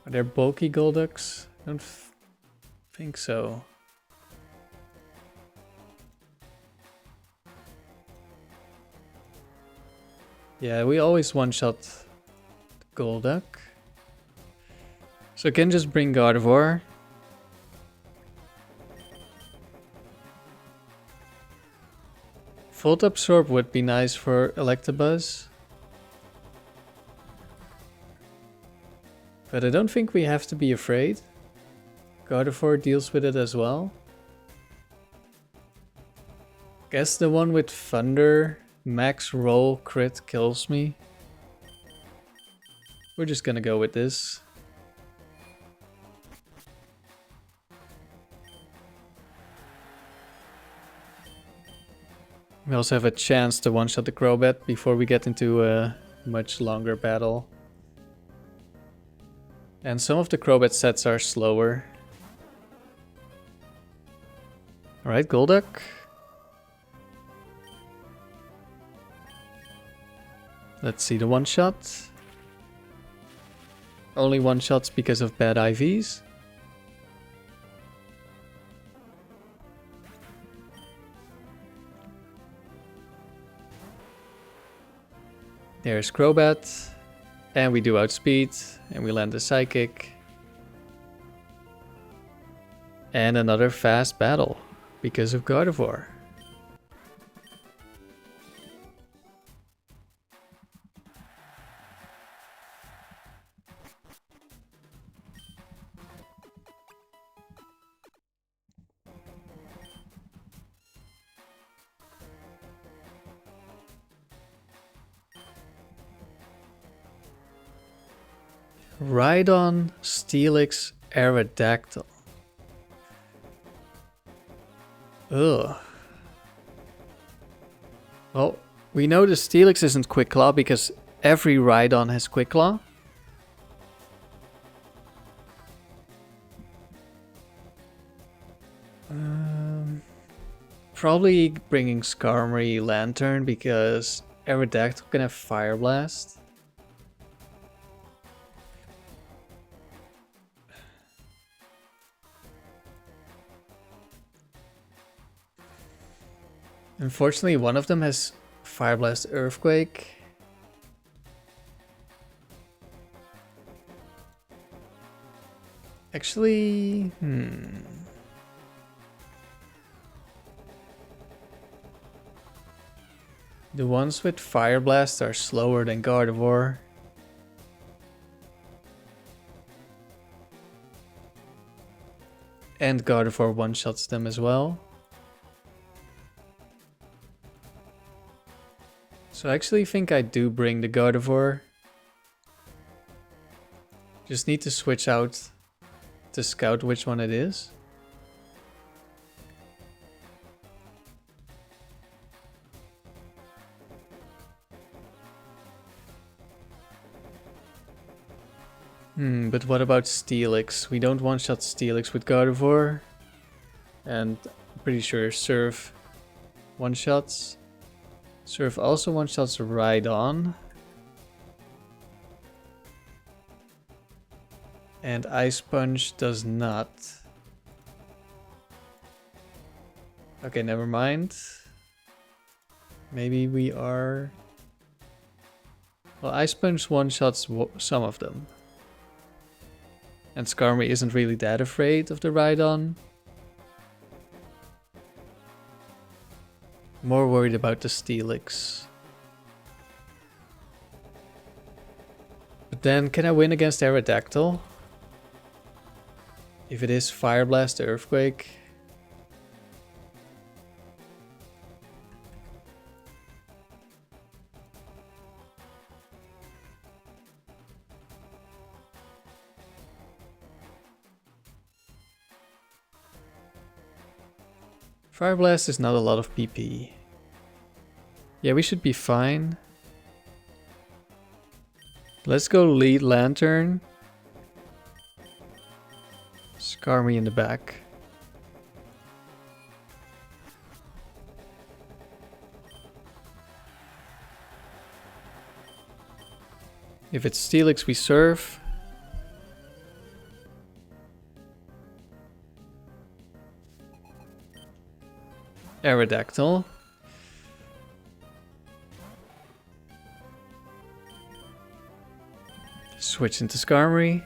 Are there bulky Golducks? I don't think so. Yeah, we always one-shot Golduck. So I can just bring Gardevoir. Volt Absorb would be nice for Electabuzz. But I don't think we have to be afraid. Gardevoir deals with it as well. Guess the one with Thunder, max roll, crit kills me. We're just gonna go with this. We also have a chance to one-shot the Crobat before we get into a much longer battle. And some of the Crobat sets are slower. Alright, Golduck. Let's see the one-shot. Only one-shots because of bad IVs. There's Crobat. And we do outspeed, and we land a Psychic. And another fast battle, because of Gardevoir. Rhydon, Steelix, Aerodactyl. Ugh. Well, we know the Steelix isn't Quick Claw because every Rhydon has Quick Claw. Probably bringing Skarmory Lanturn because Aerodactyl can have Fire Blast. Unfortunately, one of them has Fire Blast Earthquake. Actually, the ones with Fire Blast are slower than Gardevoir. And Gardevoir one-shots them as well. So I actually think I do bring the Gardevoir. Just need to switch out to scout which one it is. But what about Steelix? We don't one-shot Steelix with Gardevoir. And I'm pretty sure Surf one-shots. Surf also one-shots Rhydon. And Ice Punch does not. Okay, never mind. Maybe we are... Well, Ice Punch one-shots some of them. And Skarmory isn't really that afraid of the Rhydon. More worried about the Steelix. But then, can I win against Aerodactyl? If it is Fire Blast Earthquake. Fire Blast is not a lot of PP. Yeah, we should be fine. Let's go lead Lanturn. Skarmory in the back. If it's Steelix, we surf. Aerodactyl. Switch into Skarmory.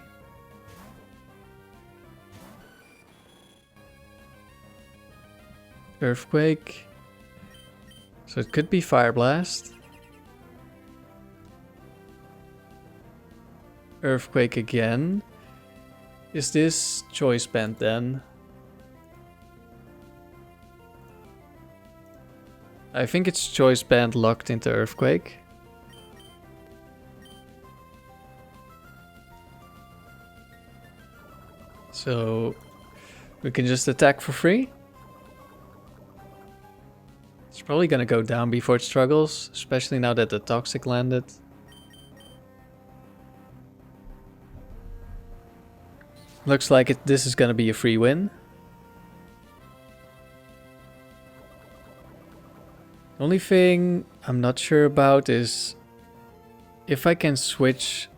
Earthquake. So it could be Fire Blast. Earthquake again. Is this Choice Band then? I think it's Choice Band locked into Earthquake. So we can just attack for free. It's probably gonna go down before it struggles, especially now that the Toxic landed. Looks like this is gonna be a free win. Only thing I'm not sure about is if I can switch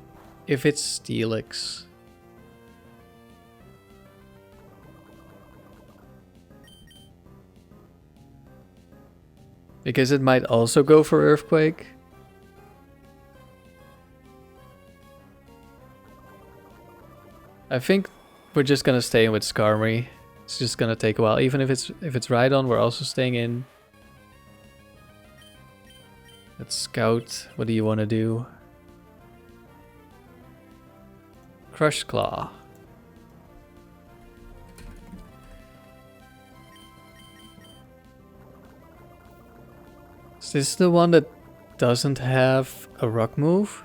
if it's Steelix. Because it might also go for Earthquake. I think we're just gonna stay in with Skarmory. It's just gonna take a while. Even if it's Rhydon, we're also staying in. Let's scout. What do you want to do? Crush Claw. Is this the one that doesn't have a rock move?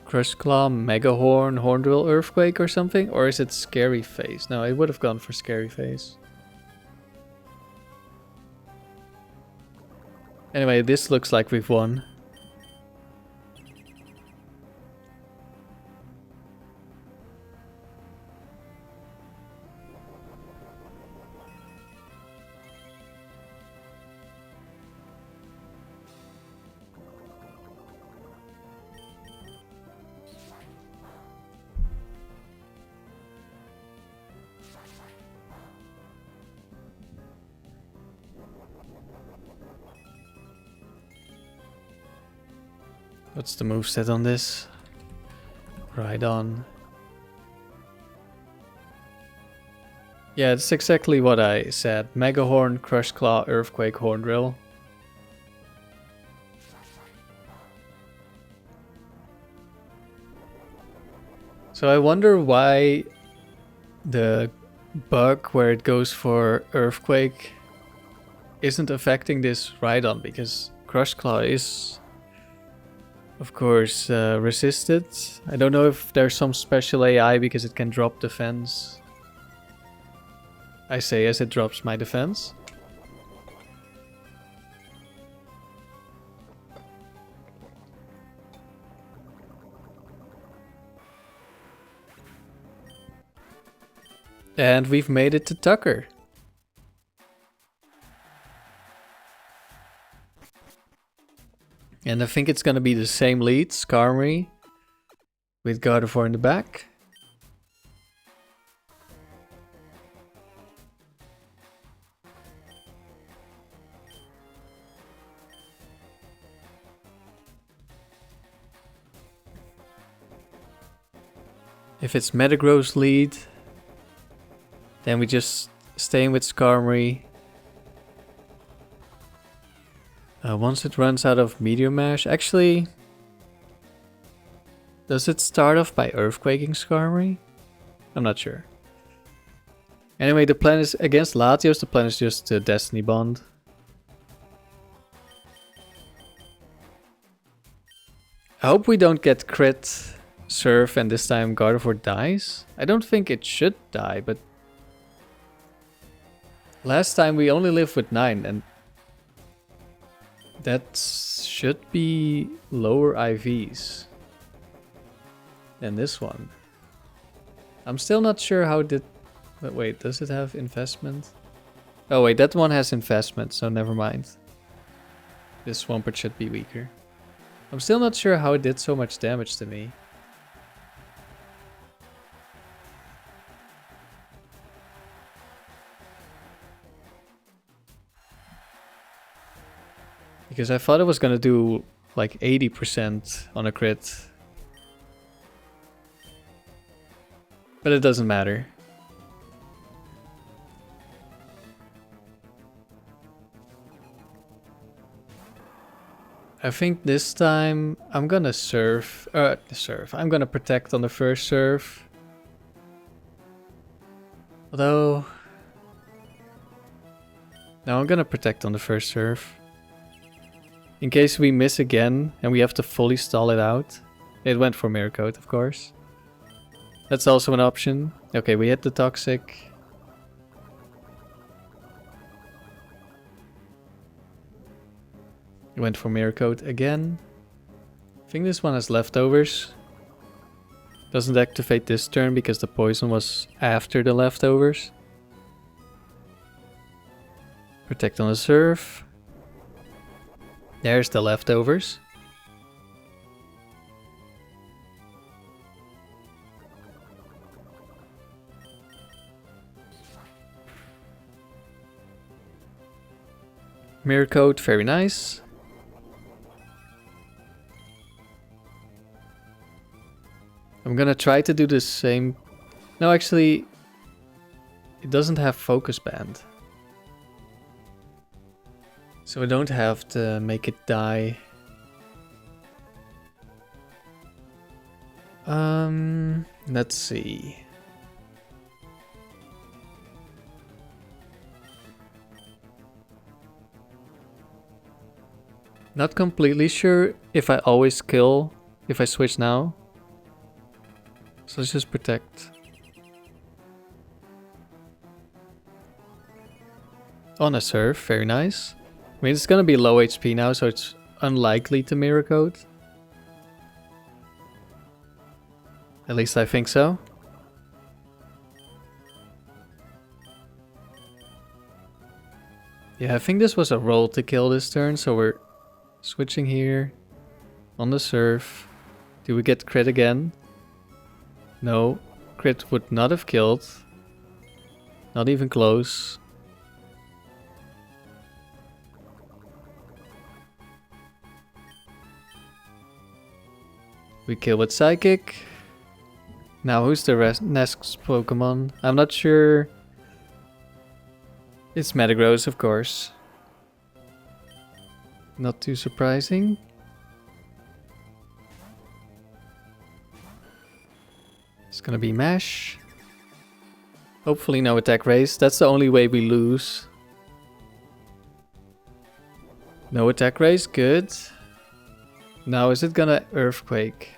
Crush Claw, Mega Horn, Hornbill Earthquake or something? Or is it Scary Face? No, it would have gone for Scary Face. Anyway, this looks like we've won. What's the moveset on this? Right on. Yeah, it's exactly what I said. Mega Horn, Crush Claw, Earthquake, Horn Drill. So I wonder why the bug where it goes for Earthquake isn't affecting this Rhydon, because Crush Claw is, of course, resisted. I don't know if there's some special AI because it can drop defense. I say as it drops my defense. And we've made it to Tucker. And I think it's gonna be the same lead, Skarmory, with Gardevoir in the back. If it's metagross lead, then we just staying with Skarmory. Once it runs out of Meteor Mash, actually, does it start off by Earthquaking Skarmory? I'm not sure. Anyway, the plan is against Latios, the plan is just Destiny Bond. I hope we don't get crit Surf and this time Gardevoir dies. I don't think it should die, but last time we only lived with 9 and that should be lower IVs than this one. I'm still not sure how did... But wait, does it have investment? Oh wait, that one has investment, so never mind. This Swampert should be weaker. I'm still not sure how it did so much damage to me. Because I thought it was gonna do like 80% on a crit. But it doesn't matter. I think this time I'm gonna surf. I'm gonna protect on the first surf. Although... No, I'm gonna protect on the first surf. In case we miss again and we have to fully stall it out. It went for Mirror Coat, of course. That's also an option. Okay, we hit the Toxic. It went for Mirror Coat again. I think this one has leftovers. Doesn't activate this turn because the poison was after the leftovers. Protect on the Surf. There's the leftovers. Mirror Coat, very nice. I'm gonna try to do the same. No, actually, it doesn't have Focus Band. So I don't have to make it die. Let's see. Not completely sure if I always kill if I switch now. So let's just protect. On a Surf, very nice. I mean, it's gonna be low HP now, so it's unlikely to Mirror Coat. At least I think so. Yeah, I think this was a roll to kill this turn, so we're switching here. On the Surf. Do we get crit again? No. Crit would not have killed. Not even close. We kill with Psychic. Now who's the next Pokemon? I'm not sure. It's Metagross, of course. Not too surprising. It's gonna be Mash. Hopefully no attack raise. That's the only way we lose. No attack raise, good. Now is it gonna Earthquake?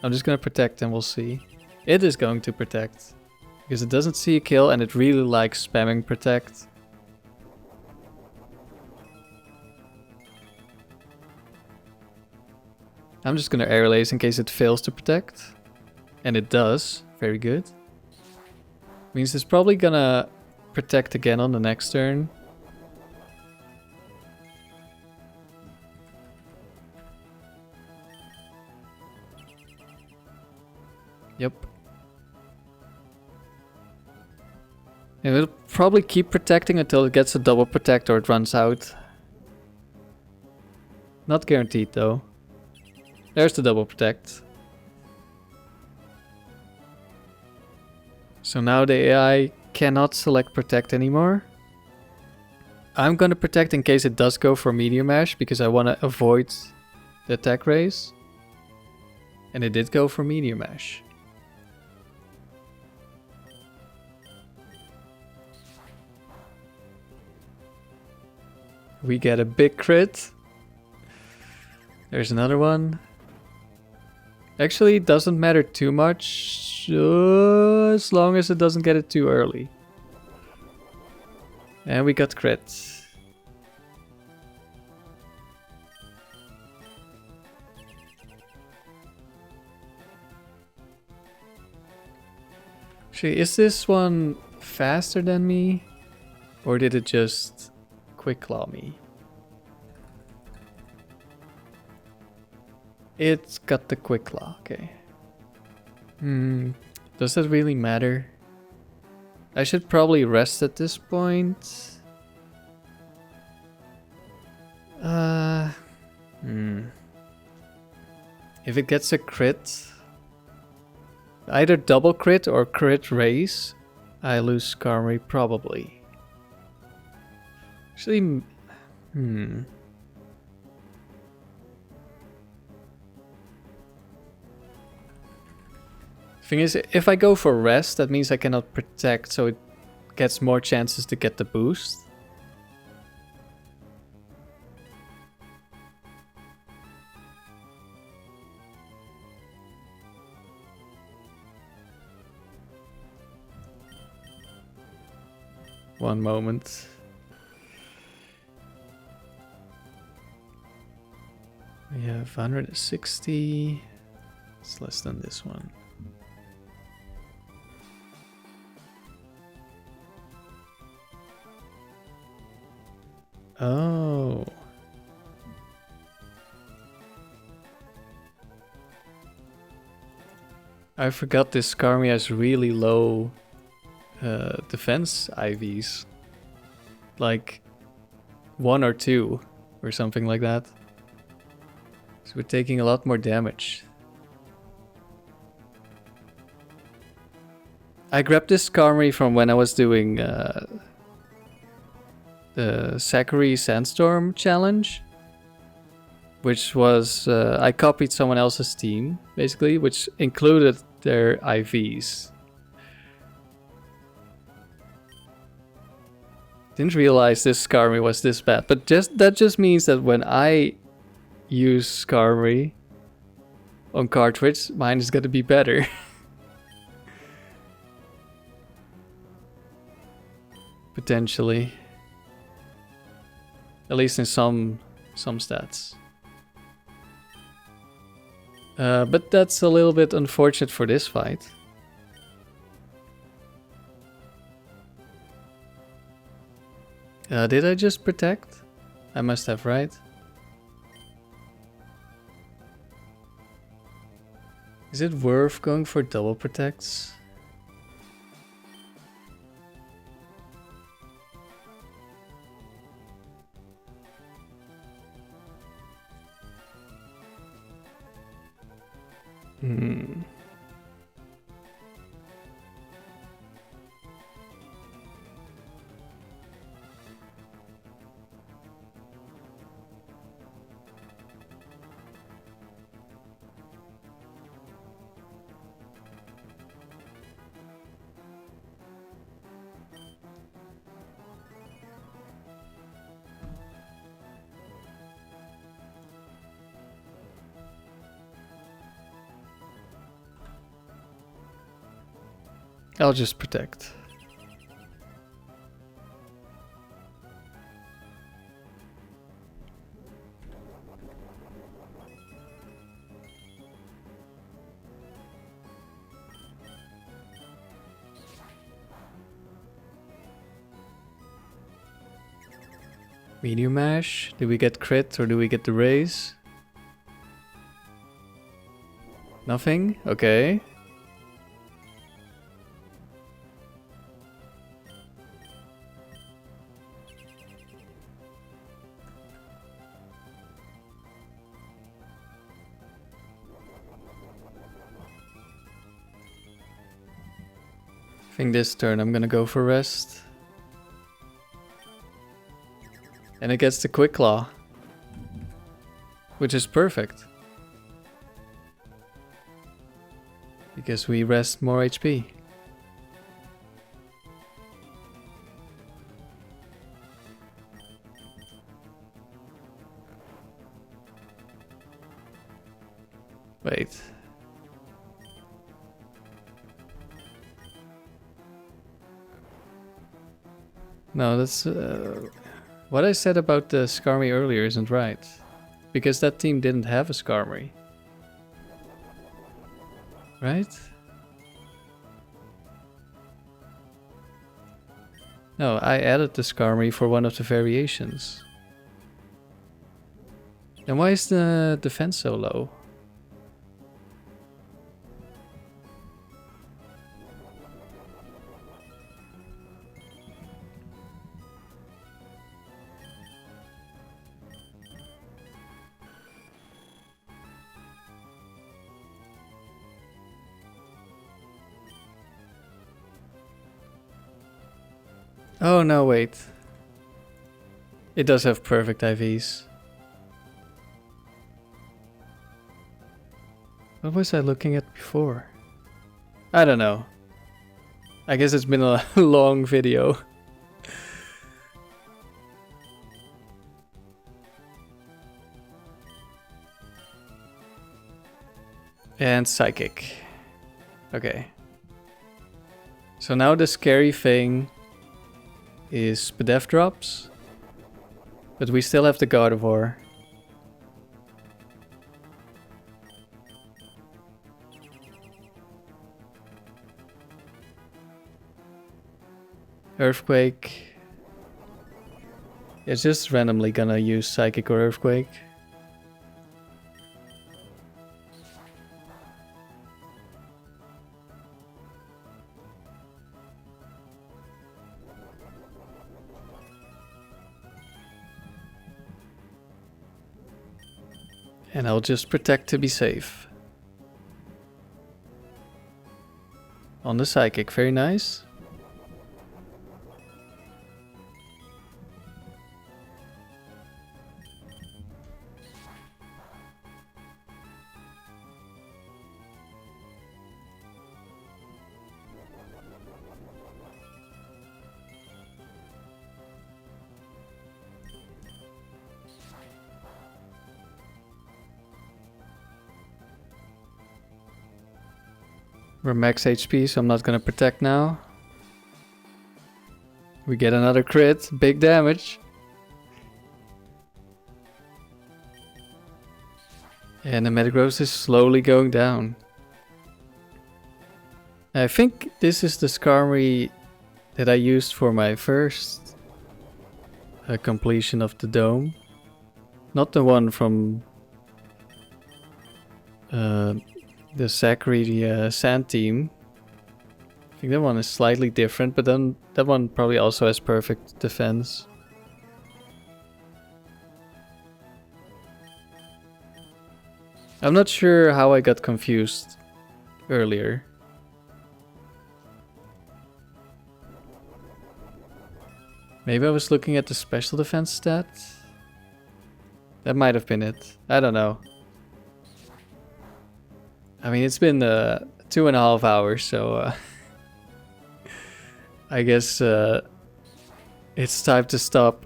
I'm just gonna protect and we'll see. It is going to protect. Because it doesn't see a kill and it really likes spamming protect. I'm just gonna Air Lace in case it fails to protect. And it does. Very good. Means it's probably gonna protect again on the next turn. Yep. And it'll probably keep protecting until it gets a double protect or it runs out. Not guaranteed though. There's the double protect. So now the AI cannot select protect anymore. I'm gonna protect in case it does go for Meteor Mash because I want to avoid the attack raise. And it did go for Meteor Mash. We get a big crit. There's another one. Actually, it doesn't matter too much, as long as it doesn't get it too early. And we got crit. Actually, is this one faster than me? Or did it just Quick Claw me? It's got the Quick Claw, okay. Does that really matter? I should probably rest at this point. If it gets a crit, either double crit or crit raise, I lose Skarmory probably. Actually, Thing is, if I go for rest, that means I cannot protect, so it gets more chances to get the boost. One moment. We have 160. It's less than this one. Oh. I forgot this Skarmory has really low defense IVs. Like 1 or 2 or something like that. So we're taking a lot more damage. I grabbed this Skarmory from when I was doing the Zachary Sandstorm challenge, which was I copied someone else's team basically, which included their IVs. Didn't realize this Skarmory was this bad, but that just means that when I use Skarmory on cartridge, mine is gonna be better. Potentially. At least in some stats. But that's a little bit unfortunate for this fight. Did I just protect? I must have, right? Is it worth going for double protects? Hmm. I'll just protect. Medium mash. Do we get crit or do we get the raise? Nothing? Okay. I think this turn I'm gonna go for rest. And it gets the quick claw. Which is perfect. Because we rest more HP. Wait. No, that's... what I said about the Skarmory earlier isn't right. Because that team didn't have a Skarmory. Right? No, I added the Skarmory for one of the variations. Then why is the defense so low? Oh no, wait. It does have perfect IVs. What was I looking at before? I don't know. I guess it's been a long video. And psychic. Okay. So now the scary thing is Pedef drops. But we still have the Gardevoir. Earthquake. It's just randomly gonna use Psychic or Earthquake. And I'll just protect to be safe. On the Psychic, very nice. We're max HP, so I'm not gonna protect now. We get another crit, big damage. And the metagross is slowly going down. I think this is the Skarmory that I used for my first completion of the dome. Not the one from the Zachary Sand team. I think that one is slightly different, but then that one probably also has perfect defense. I'm not sure how I got confused earlier. Maybe I was looking at the special defense stat? That might have been it. I don't know. I mean, it's been 2.5 hours, so I guess it's time to stop.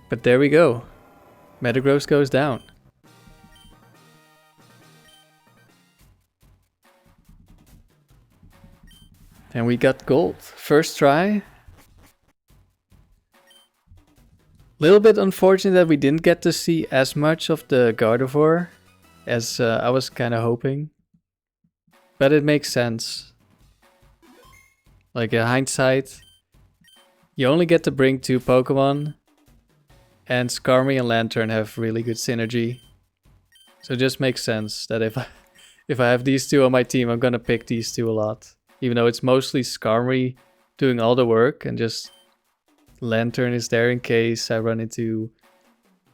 But there we go. Metagross goes down. And we got gold. First try. Little bit unfortunate that we didn't get to see as much of the Gardevoir as I was kind of hoping. But it makes sense. Like in hindsight, you only get to bring 2 Pokemon. And Skarmory and Lanturn have really good synergy. So it just makes sense that if I have these 2 on my team, I'm gonna pick these 2 a lot. Even though it's mostly Skarmory doing all the work and just Lanturn is there in case I run into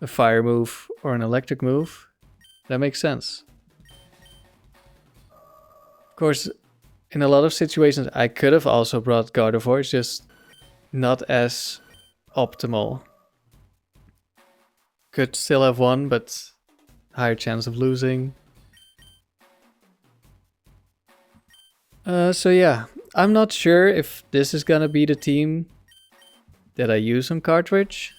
a fire move or an electric move. That makes sense. Of course, in a lot of situations I could have also brought Gardevoir, it's just not as optimal. Could still have won, but higher chance of losing. So yeah, I'm not sure if this is gonna be the team that I use on cartridge.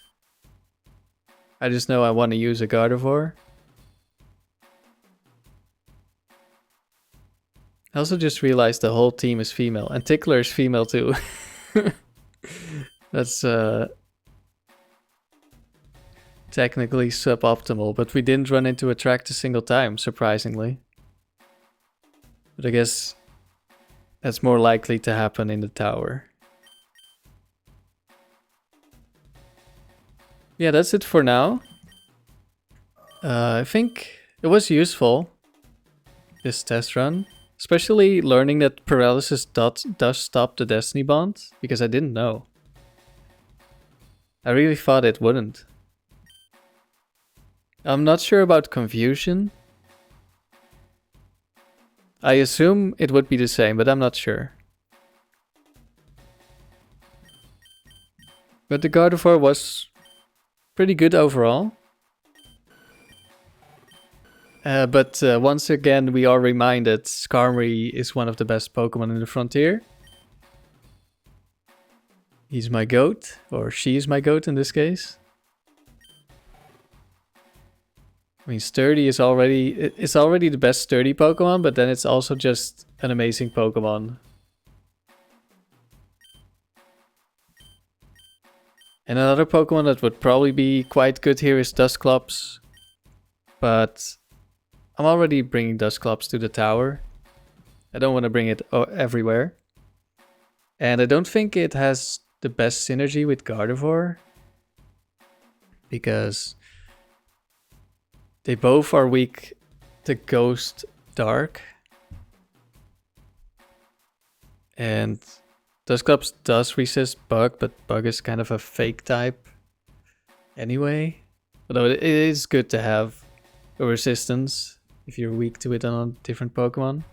I just know I want to use a Gardevoir. I also just realized the whole team is female, and Tickler is female too. That's technically suboptimal, but we didn't run into a tract a single time, surprisingly. But I guess that's more likely to happen in the tower. Yeah, that's it for now. I think it was useful, this test run. Especially learning that paralysis does stop the Destiny Bond, because I didn't know. I really thought it wouldn't. I'm not sure about confusion. I assume it would be the same, but I'm not sure. But the Gardevoir was pretty good overall. But once again, we are reminded Skarmory is one of the best Pokemon in the Frontier. He's my goat, or she is my goat in this case. I mean, Sturdy is already the best Sturdy Pokemon, but then it's also just an amazing Pokemon. And another Pokemon that would probably be quite good here is Dusclops. But I'm already bringing Dusclops to the tower. I don't want to bring it everywhere. And I don't think it has the best synergy with Gardevoir. Because they both are weak to Ghost Dark. And Dusclops does resist Bug, but Bug is kind of a fake type anyway. Although it is good to have a resistance if you're weak to it on a different Pokemon.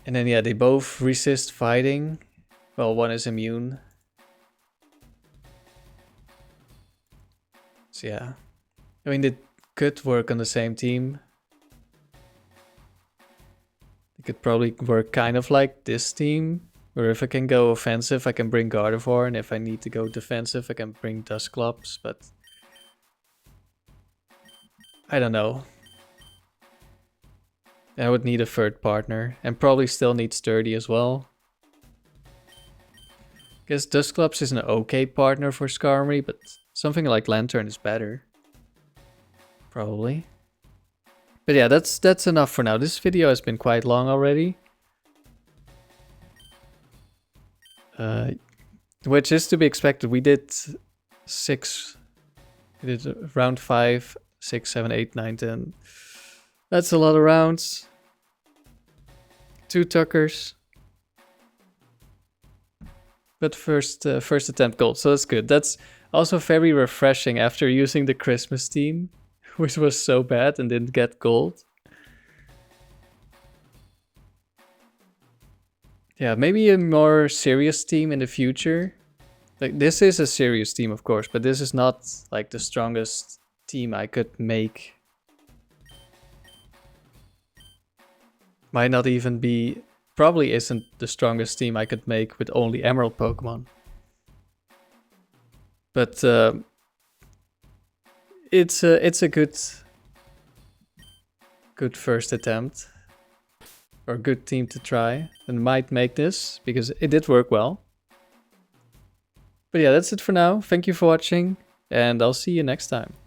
And then yeah, they both resist fighting. Well, one is immune. So yeah. I mean, they could work on the same team. They could probably work kind of like this team. Where if I can go offensive, I can bring Gardevoir. And if I need to go defensive, I can bring Dusclops. But I don't know. I would need a third partner. And probably still need Sturdy as well. I guess Dusclops is an okay partner for Skarmory, but something like Lanturn is better. Probably. But yeah, that's enough for now. This video has been quite long already. Which is to be expected. We did round 5, 6, 7, 8, 9, 10. That's a lot of rounds. 2 Tuckers. But first attempt gold, so that's good. That's also very refreshing after using the Christmas team, which was so bad and didn't get gold. Yeah, maybe a more serious team in the future. Like, this is a serious team, of course, but this is not like the strongest team I could make. Might not even be, probably isn't the strongest team I could make with only Emerald Pokemon. But it's a good first attempt. Or good team to try. And might make this, because it did work well. But yeah, that's it for now. Thank you for watching, and I'll see you next time.